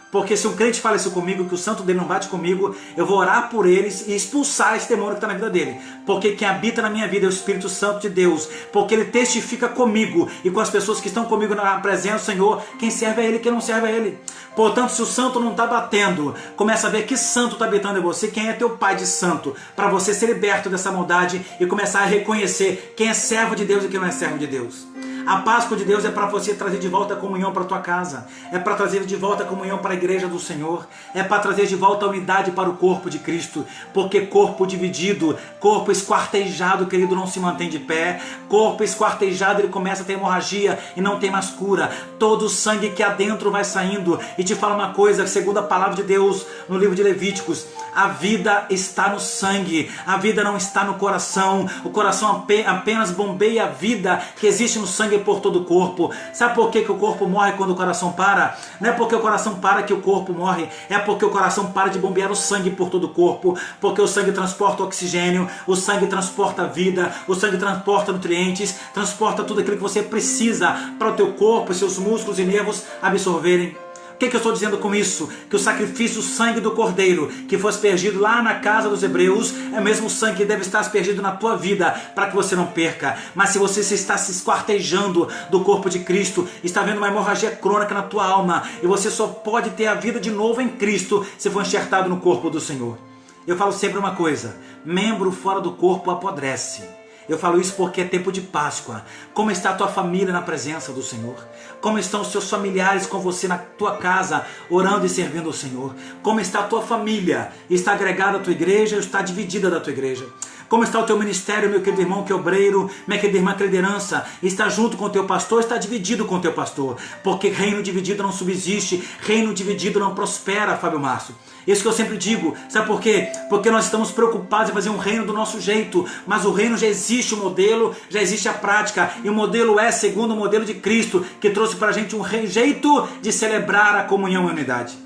S1: Porque se um crente fala isso comigo, que o santo dele não bate comigo, eu vou orar por eles e expulsar esse demônio que está na vida dele. Porque quem habita na minha vida é o Espírito Santo de Deus. Porque ele testifica comigo e com as pessoas que estão comigo na presença do Senhor, quem serve a ele e quem não serve a ele. Portanto, se o santo não está batendo, começa a ver que santo está habitando em você, quem é teu pai de santo, para você ser liberto dessa maldade e começar a reconhecer quem é servo de Deus e quem não é servo de Deus. A Páscoa de Deus é para você trazer de volta a comunhão para a tua casa, é para trazer de volta a comunhão para a igreja do Senhor, é para trazer de volta a unidade para o corpo de Cristo, porque corpo dividido, corpo esquartejado, querido, não se mantém de pé, corpo esquartejado, ele começa a ter hemorragia e não tem mais cura, todo o sangue que há dentro vai saindo. E te fala uma coisa, segundo a palavra de Deus no livro de Levíticos: a vida está no sangue, a vida não está no coração, o coração apenas bombeia a vida que existe no sangue por todo o corpo. Sabe por que o corpo morre quando o coração para? Não é porque o coração para que o corpo morre, é porque o coração para de bombear o sangue por todo o corpo, porque o sangue transporta oxigênio, o sangue transporta a vida, o sangue transporta nutrientes, transporta tudo aquilo que você precisa para o teu corpo, seus músculos e nervos absorverem. O que eu estou dizendo com isso? Que o sacrifício, o sangue do Cordeiro, que foi aspergido lá na casa dos hebreus, é o mesmo sangue que deve estar aspergido na tua vida, para que você não perca. Mas se você está se esquartejando do corpo de Cristo, está vendo uma hemorragia crônica na tua alma, e você só pode ter a vida de novo em Cristo se for enxertado no corpo do Senhor. Eu falo sempre uma coisa: membro fora do corpo apodrece. Eu falo isso porque é tempo de Páscoa. Como está a tua família na presença do Senhor? Como estão os seus familiares com você na tua casa, orando e servindo ao Senhor? Como está a tua família? Está agregada à tua igreja ou está dividida da tua igreja? Como está o teu ministério, meu querido irmão que é obreiro, minha querida irmã que é liderança? Está junto com o teu pastor, está dividido com o teu pastor? Porque reino dividido não subsiste, reino dividido não prospera, Fábio Márcio. Isso que eu sempre digo, sabe por quê? Porque nós estamos preocupados em fazer um reino do nosso jeito, mas o reino já existe o modelo, já existe a prática, e o modelo é segundo o modelo de Cristo, que trouxe para a gente um jeito de celebrar a comunhão e a unidade.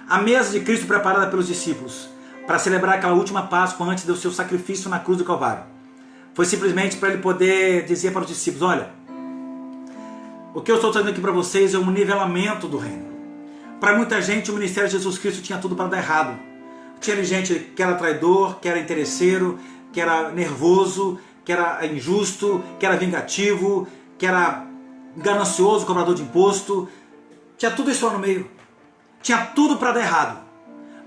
S1: A mesa de Cristo preparada pelos discípulos, para celebrar aquela última Páscoa antes do seu sacrifício na cruz do Calvário, foi simplesmente para ele poder dizer para os discípulos: olha, o que eu estou trazendo aqui para vocês é um nivelamento do reino. Para muita gente, o ministério de Jesus Cristo tinha tudo para dar errado. Tinha gente que era traidor, que era interesseiro, que era nervoso, que era injusto, que era vingativo, que era ganancioso, cobrador de imposto. Tinha tudo isso lá no meio. Tinha tudo para dar errado.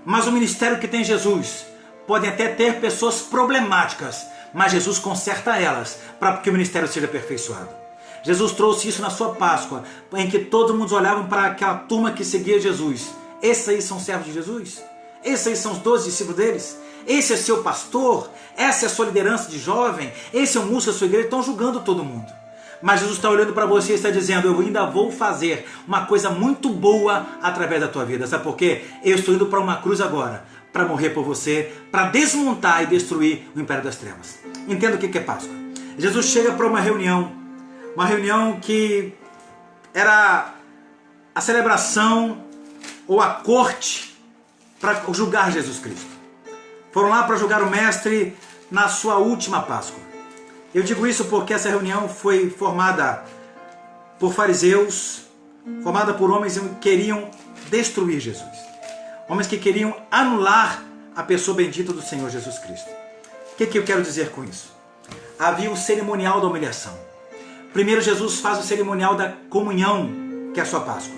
S1: Mas o ministério que tem Jesus pode até ter pessoas problemáticas, mas Jesus conserta elas para que o ministério seja aperfeiçoado. Jesus trouxe isso na sua Páscoa, em que todo mundo olhava para aquela turma que seguia Jesus. Esses aí são servos de Jesus? Esses aí são os 12 discípulos deles? Esse é seu pastor? Essa é a sua liderança de jovem? Esse é o músico da sua igreja? Estão julgando todo mundo. Mas Jesus está olhando para você e está dizendo: eu ainda vou fazer uma coisa muito boa através da tua vida. Sabe por quê? Eu estou indo para uma cruz agora, para morrer por você, para desmontar e destruir o império das trevas. Entenda o que é Páscoa. Jesus chega para uma reunião que era a celebração ou a corte para julgar Jesus Cristo. Foram lá para julgar o mestre na sua última Páscoa. Eu digo isso porque essa reunião foi formada por fariseus, formada por homens que queriam destruir Jesus. Homens que queriam anular a pessoa bendita do Senhor Jesus Cristo. O que eu quero dizer com isso? Havia o cerimonial da humilhação. Primeiro Jesus faz o cerimonial da comunhão, que é a sua Páscoa,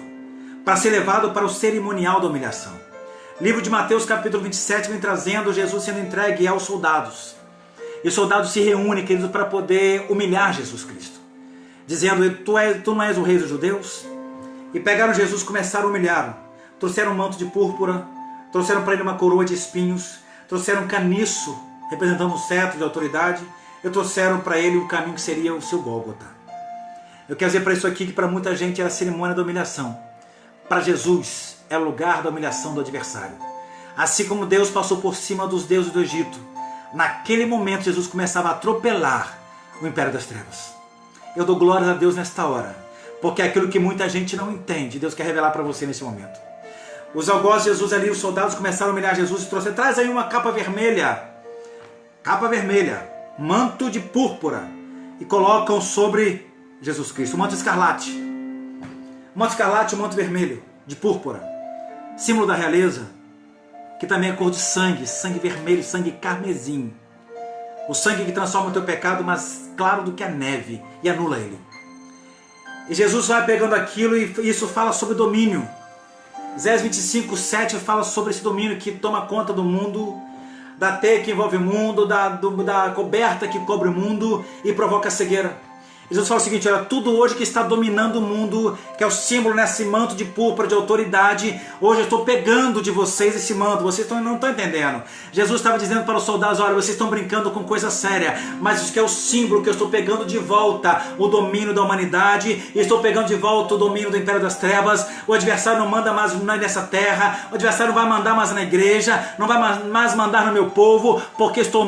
S1: para ser levado para o cerimonial da humilhação. Livro de Mateus capítulo 27 vem trazendo Jesus sendo entregue aos soldados. E os soldados se reúnem, queridos, para poder humilhar Jesus Cristo, dizendo: tu não és o rei dos judeus? E pegaram Jesus e começaram a humilhá-lo. Trouxeram um manto de púrpura, trouxeram para ele uma coroa de espinhos, trouxeram um caniço representando um cetro de autoridade, e trouxeram para ele o caminho que seria o seu Gólgota. Eu quero dizer para isso aqui que para muita gente é a cerimônia da humilhação. Para Jesus é o lugar da humilhação do adversário. Assim como Deus passou por cima dos deuses do Egito, naquele momento Jesus começava a atropelar o império das trevas. Eu dou glórias a Deus nesta hora, porque é aquilo que muita gente não entende, Deus quer revelar para você nesse momento. Os algozes de Jesus ali, os soldados começaram a humilhar Jesus e trouxeram, traz aí uma capa vermelha, manto de púrpura, e colocam sobre Jesus Cristo, manto escarlate, o manto vermelho, de púrpura, símbolo da realeza, que também é cor de sangue, sangue vermelho, sangue carmesim, o sangue que transforma o teu pecado mais claro do que a neve e anula ele. E Jesus vai pegando aquilo e isso fala sobre domínio. Isaías 25:7 fala sobre esse domínio que toma conta do mundo, da teia que envolve o mundo, da coberta que cobre o mundo e provoca a cegueira. Jesus fala o seguinte, olha, tudo hoje que está dominando o mundo, que é o símbolo nesse manto de púrpura, de autoridade, hoje eu estou pegando de vocês esse manto, vocês não estão entendendo. Jesus estava dizendo para os soldados, olha, vocês estão brincando com coisa séria, mas isso que é o símbolo que eu estou pegando de volta, o domínio da humanidade, e estou pegando de volta o domínio do império das trevas, o adversário não manda mais nessa terra, o adversário não vai mandar mais na igreja, não vai mais mandar no meu povo, porque estou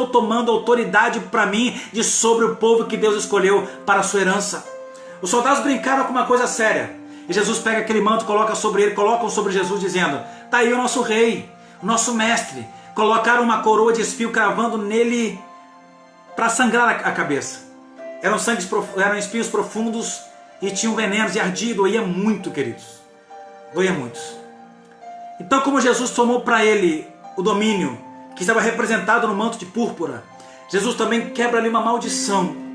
S1: tomando autoridade para mim de sobre o povo que Deus escolheu para a sua herança. Os soldados brincaram com uma coisa séria, e Jesus pega aquele manto, coloca sobre ele, colocam sobre Jesus dizendo, está aí o nosso rei, o nosso mestre. Colocaram uma coroa de espinho cravando nele para sangrar a cabeça. Eram espinhos profundos e tinham venenos e ardia, doía muito, queridos, doía muito. Então, como Jesus tomou para ele o domínio que estava representado no manto de púrpura, Jesus também quebra ali uma maldição.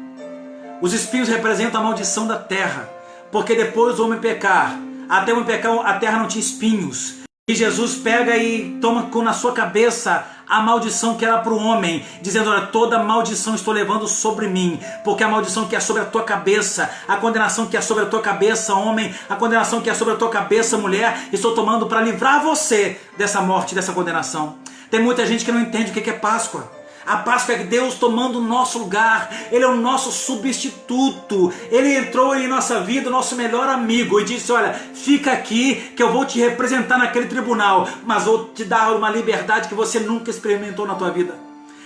S1: Os espinhos representam a maldição da terra, porque depois do homem pecar, até o homem pecar, a terra não tinha espinhos. E Jesus pega e toma na sua cabeça a maldição que era para o homem, dizendo, olha, toda maldição estou levando sobre mim, porque a maldição que é sobre a tua cabeça, a condenação que é sobre a tua cabeça, homem, a condenação que é sobre a tua cabeça, mulher, estou tomando para livrar você dessa morte, dessa condenação. Tem muita gente que não entende o que é Páscoa. A Páscoa é Deus tomando o nosso lugar, Ele é o nosso substituto, Ele entrou em nossa vida, o nosso melhor amigo, e disse, olha, fica aqui que eu vou te representar naquele tribunal, mas vou te dar uma liberdade que você nunca experimentou na tua vida.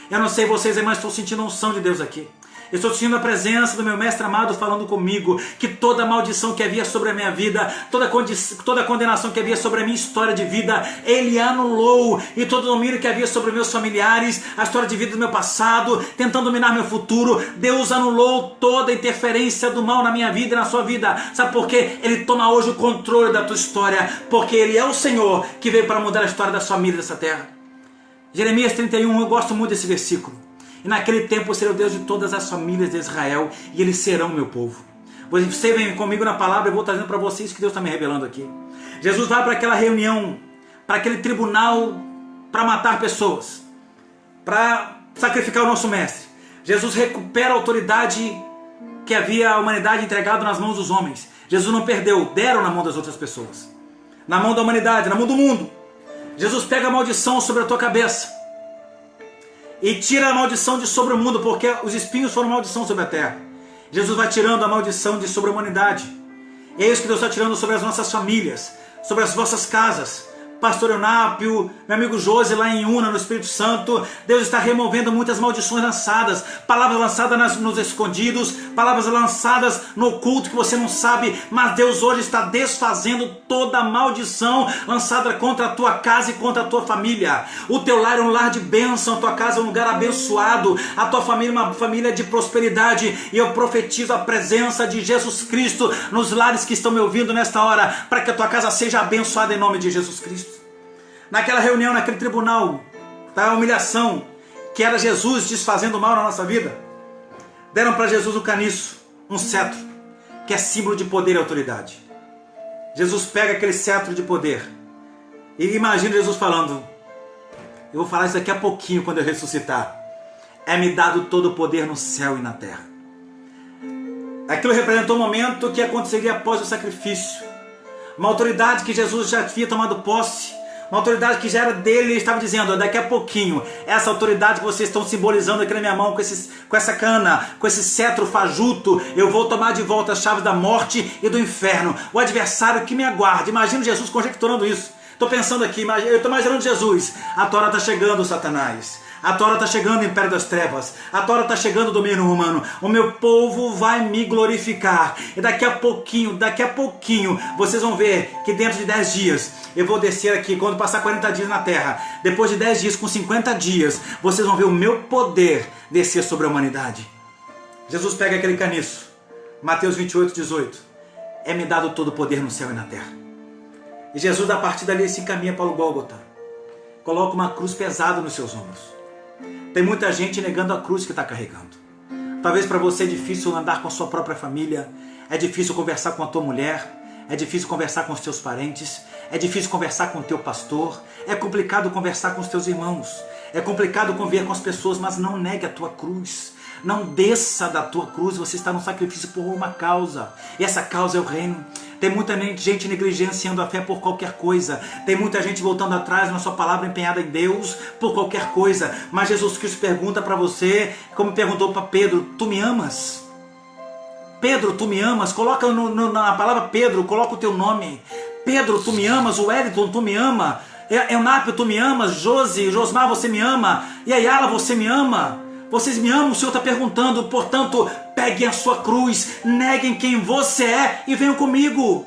S1: Eu não sei vocês, mas estou sentindo a unção de Deus aqui. Eu estou sentindo a presença do meu mestre amado falando comigo, que toda maldição que havia sobre a minha vida, toda condenação que havia sobre a minha história de vida, Ele anulou, e todo domínio que havia sobre meus familiares, a história de vida do meu passado, tentando dominar meu futuro, Deus anulou toda a interferência do mal na minha vida e na sua vida. Sabe por quê? Ele toma hoje o controle da tua história, porque Ele é o Senhor que veio para mudar a história das famílias dessa terra. Jeremias 31, eu gosto muito desse versículo. E naquele tempo eu serei o Deus de todas as famílias de Israel, e eles serão meu povo. Você vem comigo na palavra, eu vou trazendo para vocês que Deus está me revelando aqui. Jesus vai para aquela reunião, para aquele tribunal, para matar pessoas, para sacrificar o nosso mestre. Jesus recupera a autoridade que havia a humanidade entregado nas mãos dos homens. Jesus não perdeu, deram na mão das outras pessoas, na mão da humanidade, na mão do mundo. Jesus pega a maldição sobre a tua cabeça e tira a maldição de sobre o mundo, porque os espinhos foram maldição sobre a terra. Jesus vai tirando a maldição de sobre a humanidade. E é isso que Deus está tirando sobre as nossas famílias, sobre as vossas casas. Pastor Eunápio, meu amigo Josi lá em Una, no Espírito Santo, Deus está removendo muitas maldições lançadas, palavras lançadas nos escondidos, palavras lançadas no oculto que você não sabe, mas Deus hoje está desfazendo toda a maldição lançada contra a tua casa e contra a tua família. O teu lar é um lar de bênção, a tua casa é um lugar abençoado, a tua família é uma família de prosperidade, e eu profetizo a presença de Jesus Cristo nos lares que estão me ouvindo nesta hora, para que a tua casa seja abençoada em nome de Jesus Cristo. Naquela reunião, naquele tribunal da humilhação, que era Jesus desfazendo o mal na nossa vida, deram para Jesus um caniço, um cetro, que é símbolo de poder e autoridade. Jesus pega aquele cetro de poder e imagina Jesus falando, eu vou falar isso daqui a pouquinho quando eu ressuscitar, é-me dado todo o poder no céu e na terra. Aquilo representou um momento que aconteceria após o sacrifício, uma autoridade que Jesus já havia tomado posse, uma autoridade que já era dele. Ele estava dizendo, daqui a pouquinho, essa autoridade que vocês estão simbolizando aqui na minha mão, com essa cana, com esse cetro fajuto, eu vou tomar de volta as chaves da morte e do inferno, o adversário que me aguarda. Imagina Jesus conjecturando isso. Estou pensando aqui, eu estou imaginando Jesus. A tua hora está chegando, Satanás. A tua hora está chegando, Império das Trevas. A tua hora está chegando, domínio romano. O meu povo vai me glorificar. E daqui a pouquinho, vocês vão ver que dentro de 10 dias, eu vou descer aqui, quando passar 40 dias na terra. Depois de 10 dias, com 50 dias, vocês vão ver o meu poder descer sobre a humanidade. Jesus pega aquele caniço. Mateus 28, 18. É-me dado todo o poder no céu e na terra. E Jesus, a partir dali, se encaminha para o Gólgota. Coloca uma cruz pesada nos seus ombros. Tem muita gente negando a cruz que está carregando. Talvez para você é difícil andar com a sua própria família, é difícil conversar com a tua mulher, é difícil conversar com os teus parentes, é difícil conversar com o teu pastor, é complicado conversar com os teus irmãos, é complicado conviver com as pessoas, mas não negue a tua cruz. Não desça da tua cruz, você está no sacrifício por uma causa, e essa causa é o reino. Tem muita gente negligenciando a fé por qualquer coisa. Tem muita gente voltando atrás na sua palavra empenhada em Deus por qualquer coisa. Mas Jesus Cristo pergunta para você, como perguntou para Pedro: tu me amas? Pedro, tu me amas? Coloca na palavra Pedro, coloca o teu nome. Pedro, tu me amas? O Wellington, tu me ama? Eunápio, tu me amas? Josmar, você me ama? E a Yala, você me ama? Vocês me amam? O Senhor está perguntando. Portanto, peguem a sua cruz, neguem quem você é e venham comigo.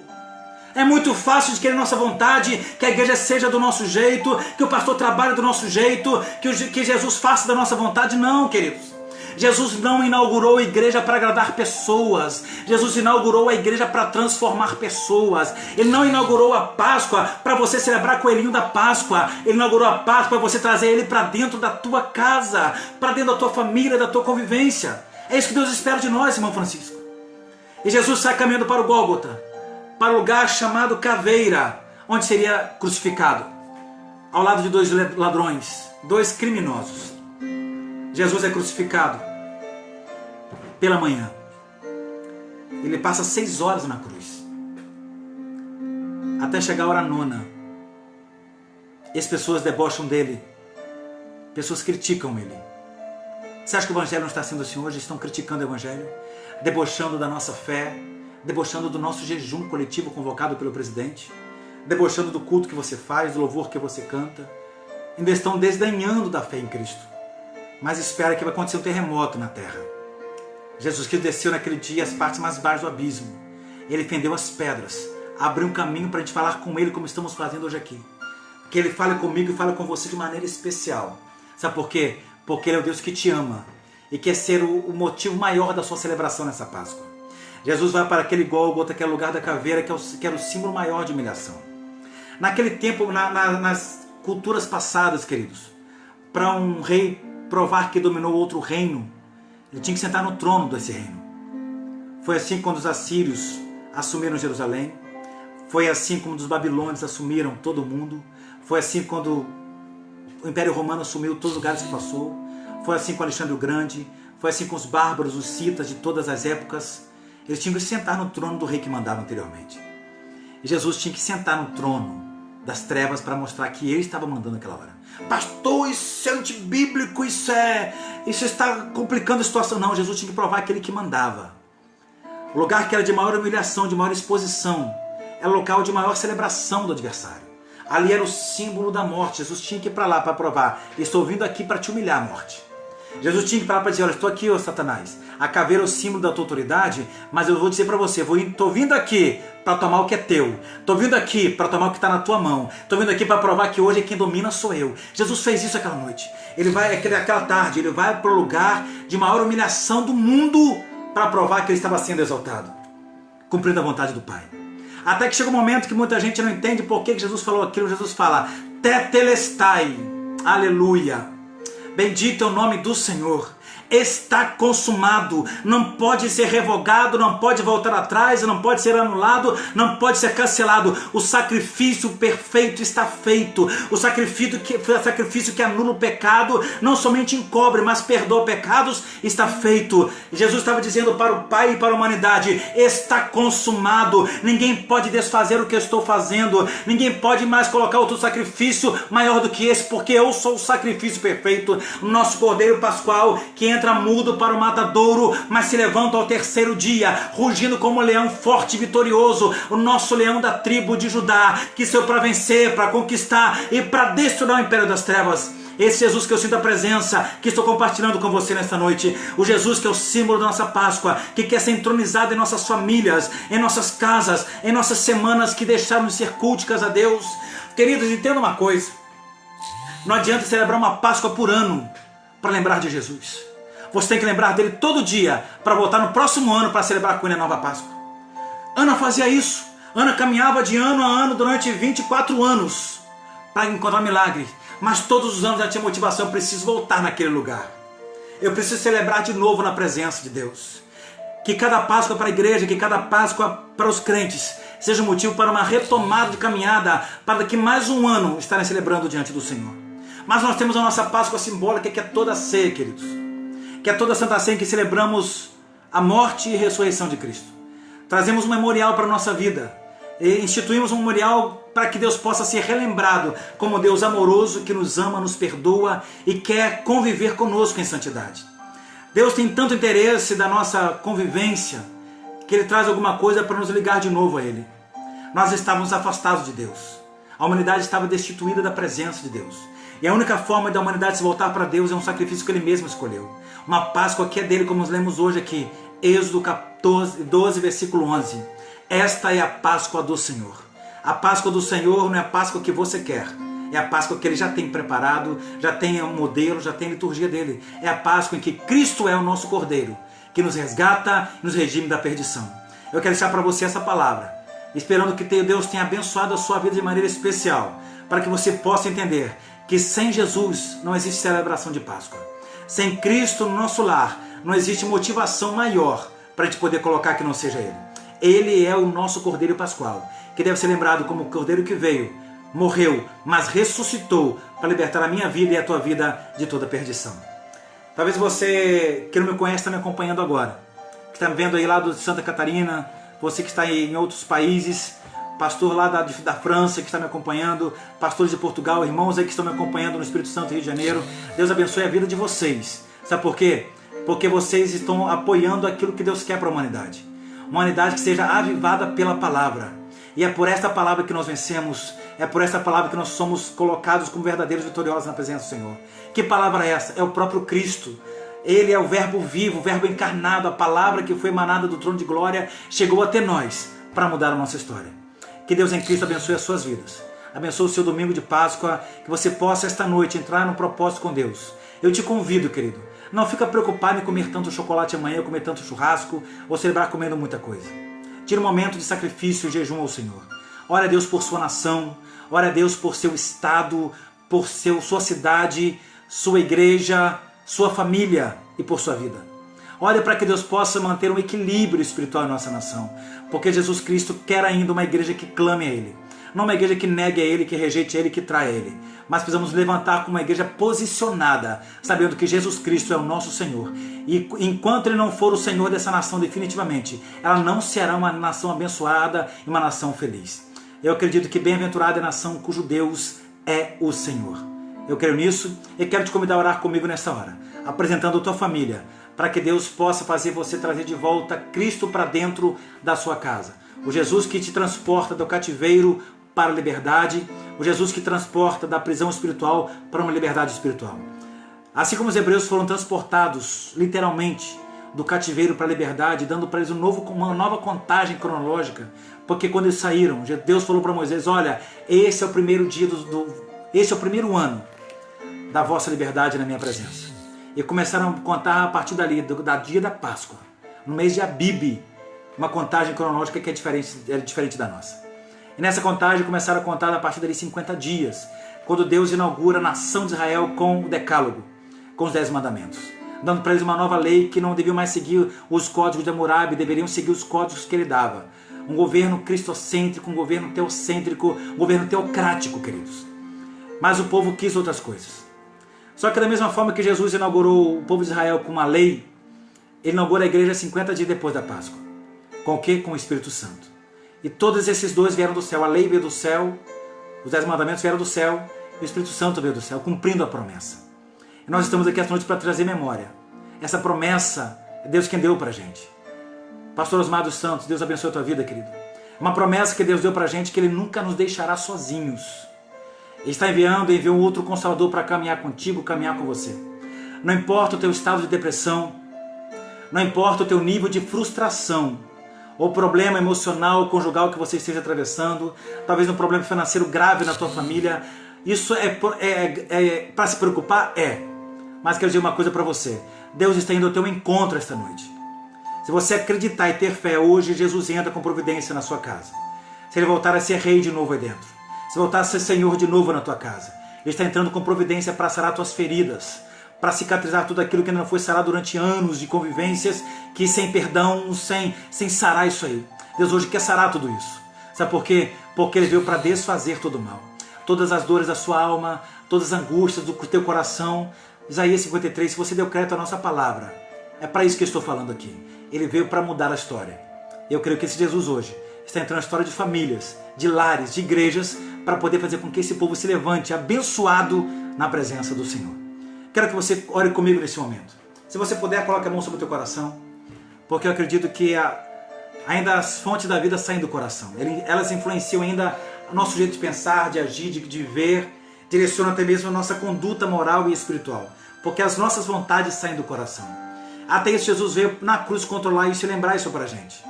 S1: É muito fácil de querer nossa vontade, que a igreja seja do nosso jeito, que o pastor trabalhe do nosso jeito, que Jesus faça da nossa vontade. Não, queridos. Jesus não inaugurou a igreja para agradar pessoas. Jesus inaugurou a igreja para transformar pessoas. Ele não inaugurou a Páscoa para você celebrar coelhinho da Páscoa. Ele inaugurou a Páscoa para você trazer ele para dentro da tua casa, para dentro da tua família, da tua convivência. É isso que Deus espera de nós, irmão Francisco. E Jesus sai caminhando para o Gólgota, para o lugar chamado Caveira, onde seria crucificado, ao lado de 2 ladrões, 2 criminosos. Jesus é crucificado pela manhã. Ele passa 6 horas na cruz, até chegar a hora 9. E as pessoas debocham dele, pessoas criticam ele. Você acha que o evangelho não está sendo assim hoje? Estão criticando o evangelho, debochando da nossa fé, debochando do nosso jejum coletivo convocado pelo presidente, debochando do culto que você faz, do louvor que você canta. Ainda estão desdenhando da fé em Cristo. Mas espera que vai acontecer um terremoto na terra. Jesus Cristo desceu naquele dia as partes mais baixas do abismo. Ele fendeu as pedras, abriu um caminho para a gente falar com Ele, como estamos fazendo hoje aqui. Que Ele fale comigo e fale com você de maneira especial. Sabe por quê? Porque Ele é o Deus que te ama e quer ser o motivo maior da sua celebração nessa Páscoa. Jesus vai para aquele Gólgota, que é o lugar da caveira, que era o símbolo maior de humilhação. Naquele tempo, nas culturas passadas, queridos, para um rei provar que dominou outro reino, ele tinha que sentar no trono desse reino. Foi assim quando os assírios assumiram Jerusalém. Foi assim quando os babilônios assumiram todo o mundo. Foi assim quando o Império Romano assumiu todos os lugares que passou. Foi assim com Alexandre o Grande. Foi assim com os bárbaros, os citas de todas as épocas. Eles tinham que sentar no trono do rei que mandava anteriormente. E Jesus tinha que sentar no trono das trevas para mostrar que ele estava mandando aquela hora. Pastor, isso é antibíblico, isso está complicando a situação. Não, Jesus tinha que provar aquele que mandava. O lugar que era de maior humilhação, de maior exposição, era o local de maior celebração do adversário. Ali era o símbolo da morte. Jesus tinha que ir para lá para provar: estou vindo aqui para te humilhar, morte. Jesus tinha que ir para lá para dizer: olha, estou aqui, ô Satanás. A caveira é o símbolo da tua autoridade, mas eu vou dizer para você: estou vindo aqui para tomar o que é teu. Estou vindo aqui para tomar o que está na tua mão. Estou vindo aqui para provar que hoje quem domina sou eu. Jesus fez isso aquela noite. Ele vai, aquela tarde, ele vai para o lugar de maior humilhação do mundo para provar que ele estava sendo exaltado, cumprindo a vontade do Pai. Até que chega um momento que muita gente não entende por que Jesus falou aquilo. Jesus fala: tetelestai, aleluia, bendito é o nome do Senhor. Está consumado, não pode ser revogado, não pode voltar atrás, não pode ser anulado, não pode ser cancelado. O sacrifício perfeito está feito. O sacrifício que anula o pecado, não somente encobre, mas perdoa pecados, está feito. Jesus estava dizendo para o Pai e para a humanidade: está consumado. Ninguém pode desfazer o que eu estou fazendo. Ninguém pode mais colocar outro sacrifício maior do que esse, porque eu sou o sacrifício perfeito. O nosso Cordeiro Pascual que entra entra mudo para o matadouro, mas se levanta ao terceiro dia, rugindo como um leão forte e vitorioso, o nosso leão da tribo de Judá, que saiu para vencer, para conquistar e para destruir o império das trevas. Esse Jesus que eu sinto a presença, que estou compartilhando com você nesta noite, o Jesus que é o símbolo da nossa Páscoa, que quer ser entronizado em nossas famílias, em nossas casas, em nossas semanas que deixaram de ser culticas a Deus. Queridos, entenda uma coisa, não adianta celebrar uma Páscoa por ano para lembrar de Jesus. Você tem que lembrar dele todo dia para voltar no próximo ano para celebrar com ele a nova Páscoa. Ana fazia isso. Ana caminhava de ano a ano durante 24 anos para encontrar milagre. Mas todos os anos ela tinha motivação: eu preciso voltar naquele lugar. Eu preciso celebrar de novo na presença de Deus. Que cada Páscoa para a igreja, que cada Páscoa para os crentes seja um motivo para uma retomada de caminhada, para daqui mais um ano estarem celebrando diante do Senhor. Mas nós temos a nossa Páscoa simbólica, que é toda a ceia, queridos. Que é toda a Santa Ceia em que celebramos a morte e ressurreição de Cristo. Trazemos um memorial para a nossa vida. E instituímos um memorial para que Deus possa ser relembrado como Deus amoroso, que nos ama, nos perdoa e quer conviver conosco em santidade. Deus tem tanto interesse da nossa convivência que Ele traz alguma coisa para nos ligar de novo a Ele. Nós estávamos afastados de Deus. A humanidade estava destituída da presença de Deus. E a única forma da humanidade se voltar para Deus é um sacrifício que Ele mesmo escolheu. Uma Páscoa que é dele, como nós lemos hoje aqui, Êxodo 12, versículo 11. Esta é a Páscoa do Senhor. A Páscoa do Senhor não é a Páscoa que você quer. É a Páscoa que Ele já tem preparado, já tem um modelo, já tem a liturgia dele. É a Páscoa em que Cristo é o nosso Cordeiro, que nos resgata e nos redime da perdição. Eu quero deixar para você essa palavra, esperando que Deus tenha abençoado a sua vida de maneira especial, para que você possa entender que sem Jesus não existe celebração de Páscoa. Sem Cristo no nosso lar, não existe motivação maior para a gente poder colocar que não seja Ele. Ele é o nosso Cordeiro Pascual, que deve ser lembrado como o Cordeiro que veio, morreu, mas ressuscitou para libertar a minha vida e a tua vida de toda perdição. Talvez você que não me conhece está me acompanhando agora, que está me vendo aí lá de Santa Catarina, você que está em outros países, pastor lá da França que está me acompanhando, pastores de Portugal, irmãos aí que estão me acompanhando no Espírito Santo, Rio de Janeiro. Deus abençoe a vida de vocês. Sabe por quê? Porque vocês estão apoiando aquilo que Deus quer para a humanidade. Uma humanidade que seja avivada pela palavra. E é por esta palavra que nós vencemos, é por esta palavra que nós somos colocados como verdadeiros vitoriosos na presença do Senhor. Que palavra é essa? É o próprio Cristo. Ele é o verbo vivo, o verbo encarnado, a palavra que foi emanada do trono de glória, chegou até nós para mudar a nossa história. Que Deus em Cristo abençoe as suas vidas. Abençoe o seu domingo de Páscoa, que você possa esta noite entrar num propósito com Deus. Eu te convido, querido, não fica preocupado em comer tanto chocolate amanhã, comer tanto churrasco, ou celebrar comendo muita coisa. Tira um momento de sacrifício e jejum ao Senhor. Ora a Deus por sua nação, ora a Deus por seu estado, por sua cidade, sua igreja, sua família e por sua vida. Olha para que Deus possa manter um equilíbrio espiritual em nossa nação, porque Jesus Cristo quer ainda uma igreja que clame a Ele. Não uma igreja que negue a Ele, que rejeite a Ele, que traia a Ele. Mas precisamos levantar como uma igreja posicionada, sabendo que Jesus Cristo é o nosso Senhor. E enquanto Ele não for o Senhor dessa nação definitivamente, ela não será uma nação abençoada e uma nação feliz. Eu acredito que bem-aventurada é a nação cujo Deus é o Senhor. Eu creio nisso e quero te convidar a orar comigo nessa hora, apresentando a tua família, para que Deus possa fazer você trazer de volta Cristo para dentro da sua casa. O Jesus que te transporta do cativeiro para a liberdade, o Jesus que transporta da prisão espiritual para uma liberdade espiritual. Assim como os hebreus foram transportados, literalmente, do cativeiro para a liberdade, dando para eles uma nova contagem cronológica, porque quando eles saíram, Deus falou para Moisés: olha, esse é o primeiro dia esse é o primeiro ano da vossa liberdade na minha presença. E começaram a contar a partir dali, do dia da Páscoa, no mês de Abibe, uma contagem cronológica que é diferente da nossa. E nessa contagem começaram a contar a partir dali 50 dias, quando Deus inaugura a nação de Israel com o Decálogo, com os 10 mandamentos, dando para eles uma nova lei que não deviam mais seguir os códigos de Hammurabi, deveriam seguir os códigos que ele dava. Um governo cristocêntrico, um governo teocêntrico, um governo teocrático, queridos. Mas o povo quis outras coisas. Só que da mesma forma que Jesus inaugurou o povo de Israel com uma lei, ele inaugura a igreja 50 dias depois da Páscoa. Com o quê? Com o Espírito Santo. E todos esses dois vieram do céu. A lei veio do céu, os 10 mandamentos vieram do céu, e o Espírito Santo veio do céu, cumprindo a promessa. E nós estamos aqui esta noite para trazer memória. Essa promessa é Deus quem deu pra gente. Pastor Osmar dos Santos, Deus abençoe a tua vida, querido. Uma promessa que Deus deu pra gente, que Ele nunca nos deixará sozinhos. Ele está enviou um outro Consolador para caminhar contigo, caminhar com você. Não importa o teu estado de depressão, não importa o teu nível de frustração, ou problema emocional, conjugal que você esteja atravessando, talvez um problema financeiro grave na tua família, isso é para se preocupar? É. Mas quero dizer uma coisa para você, Deus está indo ao teu encontro esta noite. Se você acreditar e ter fé, hoje Jesus entra com providência na sua casa. Se Ele voltar a ser rei de novo aí dentro, se voltar a ser Senhor de novo na tua casa, Ele está entrando com providência para sarar tuas feridas, para cicatrizar tudo aquilo que ainda não foi sarado durante anos de convivências, que sem perdão, sem sarar isso aí. Deus hoje quer sarar tudo isso. Sabe por quê? Porque Ele veio para desfazer todo o mal. Todas as dores da sua alma, todas as angústias do teu coração. Isaías 53, se você deu crédito à nossa palavra, é para isso que eu estou falando aqui. Ele veio para mudar a história. Eu creio que esse Jesus hoje está entrando na história de famílias, de lares, de igrejas, para poder fazer com que esse povo se levante abençoado na presença do Senhor. Quero que você ore comigo nesse momento. Se você puder, coloque a mão sobre o teu coração, porque eu acredito que ainda as fontes da vida saem do coração. Elas influenciam ainda o nosso jeito de pensar, de agir, de ver, direcionam até mesmo a nossa conduta moral e espiritual, porque as nossas vontades saem do coração. Até isso Jesus veio na cruz controlar isso e lembrar isso para a gente.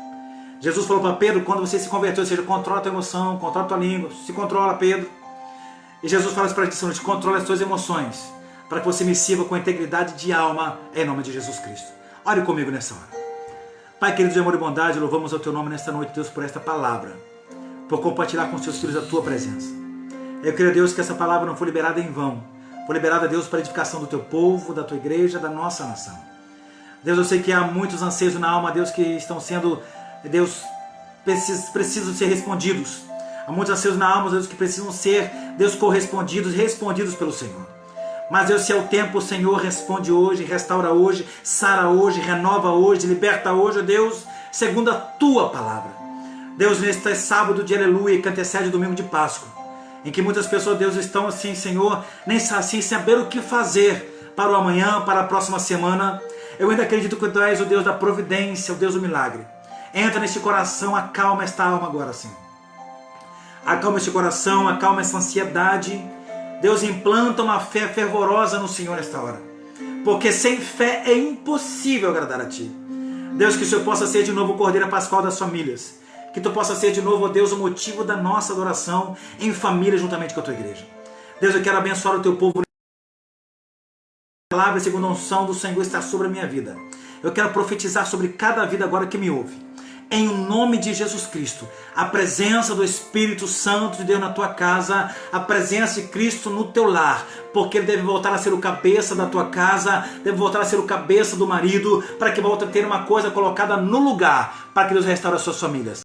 S1: Jesus falou para Pedro, quando você se converteu, ou seja, controla a tua emoção, controla a tua língua, se controla, Pedro. E Jesus fala isso para a gente, controla as tuas emoções, para que você me sirva com integridade de alma, em nome de Jesus Cristo. Ore comigo nessa hora. Pai querido de amor e bondade, louvamos ao teu nome nesta noite, Deus, por esta palavra, por compartilhar com os teus filhos a tua presença. Eu quero, Deus, que essa palavra não foi liberada em vão, foi liberada, Deus, para a edificação do teu povo, da tua igreja, da nossa nação. Deus, eu sei que há muitos anseios na alma, Deus, que estão sendo, Deus, precisam ser respondidos. Há muitos anseios na alma, Deus, que precisam ser, Deus, correspondidos, respondidos pelo Senhor. Mas Deus, se é o tempo, o Senhor responde hoje, restaura hoje, sara hoje, renova hoje, liberta hoje, Deus, segundo a tua palavra. Deus, neste sábado de aleluia, que antecede o domingo de Páscoa, em que muitas pessoas, Deus, estão assim, Senhor, nem assim, sem saber o que fazer para o amanhã, para a próxima semana. Eu ainda acredito que tu és o Deus da providência, o Deus do milagre. Entra neste coração, acalma esta alma agora, Senhor. Acalma este coração, acalma essa ansiedade. Deus, implanta uma fé fervorosa no Senhor nesta hora. Porque sem fé é impossível agradar a Ti. Deus, que o Senhor possa ser de novo o Cordeiro Pascal das famílias. Que Tu possa ser de novo, ó Deus, o motivo da nossa adoração em família juntamente com a Tua igreja. Deus, eu quero abençoar o Teu povo. A palavra segundo a unção do Senhor está sobre a minha vida. Eu quero profetizar sobre cada vida agora que me ouve. Em nome de Jesus Cristo, a presença do Espírito Santo de Deus na tua casa, a presença de Cristo no teu lar, porque Ele deve voltar a ser o cabeça da tua casa, deve voltar a ser o cabeça do marido, para que volte a ter uma coisa colocada no lugar, para que Deus restaure as suas famílias.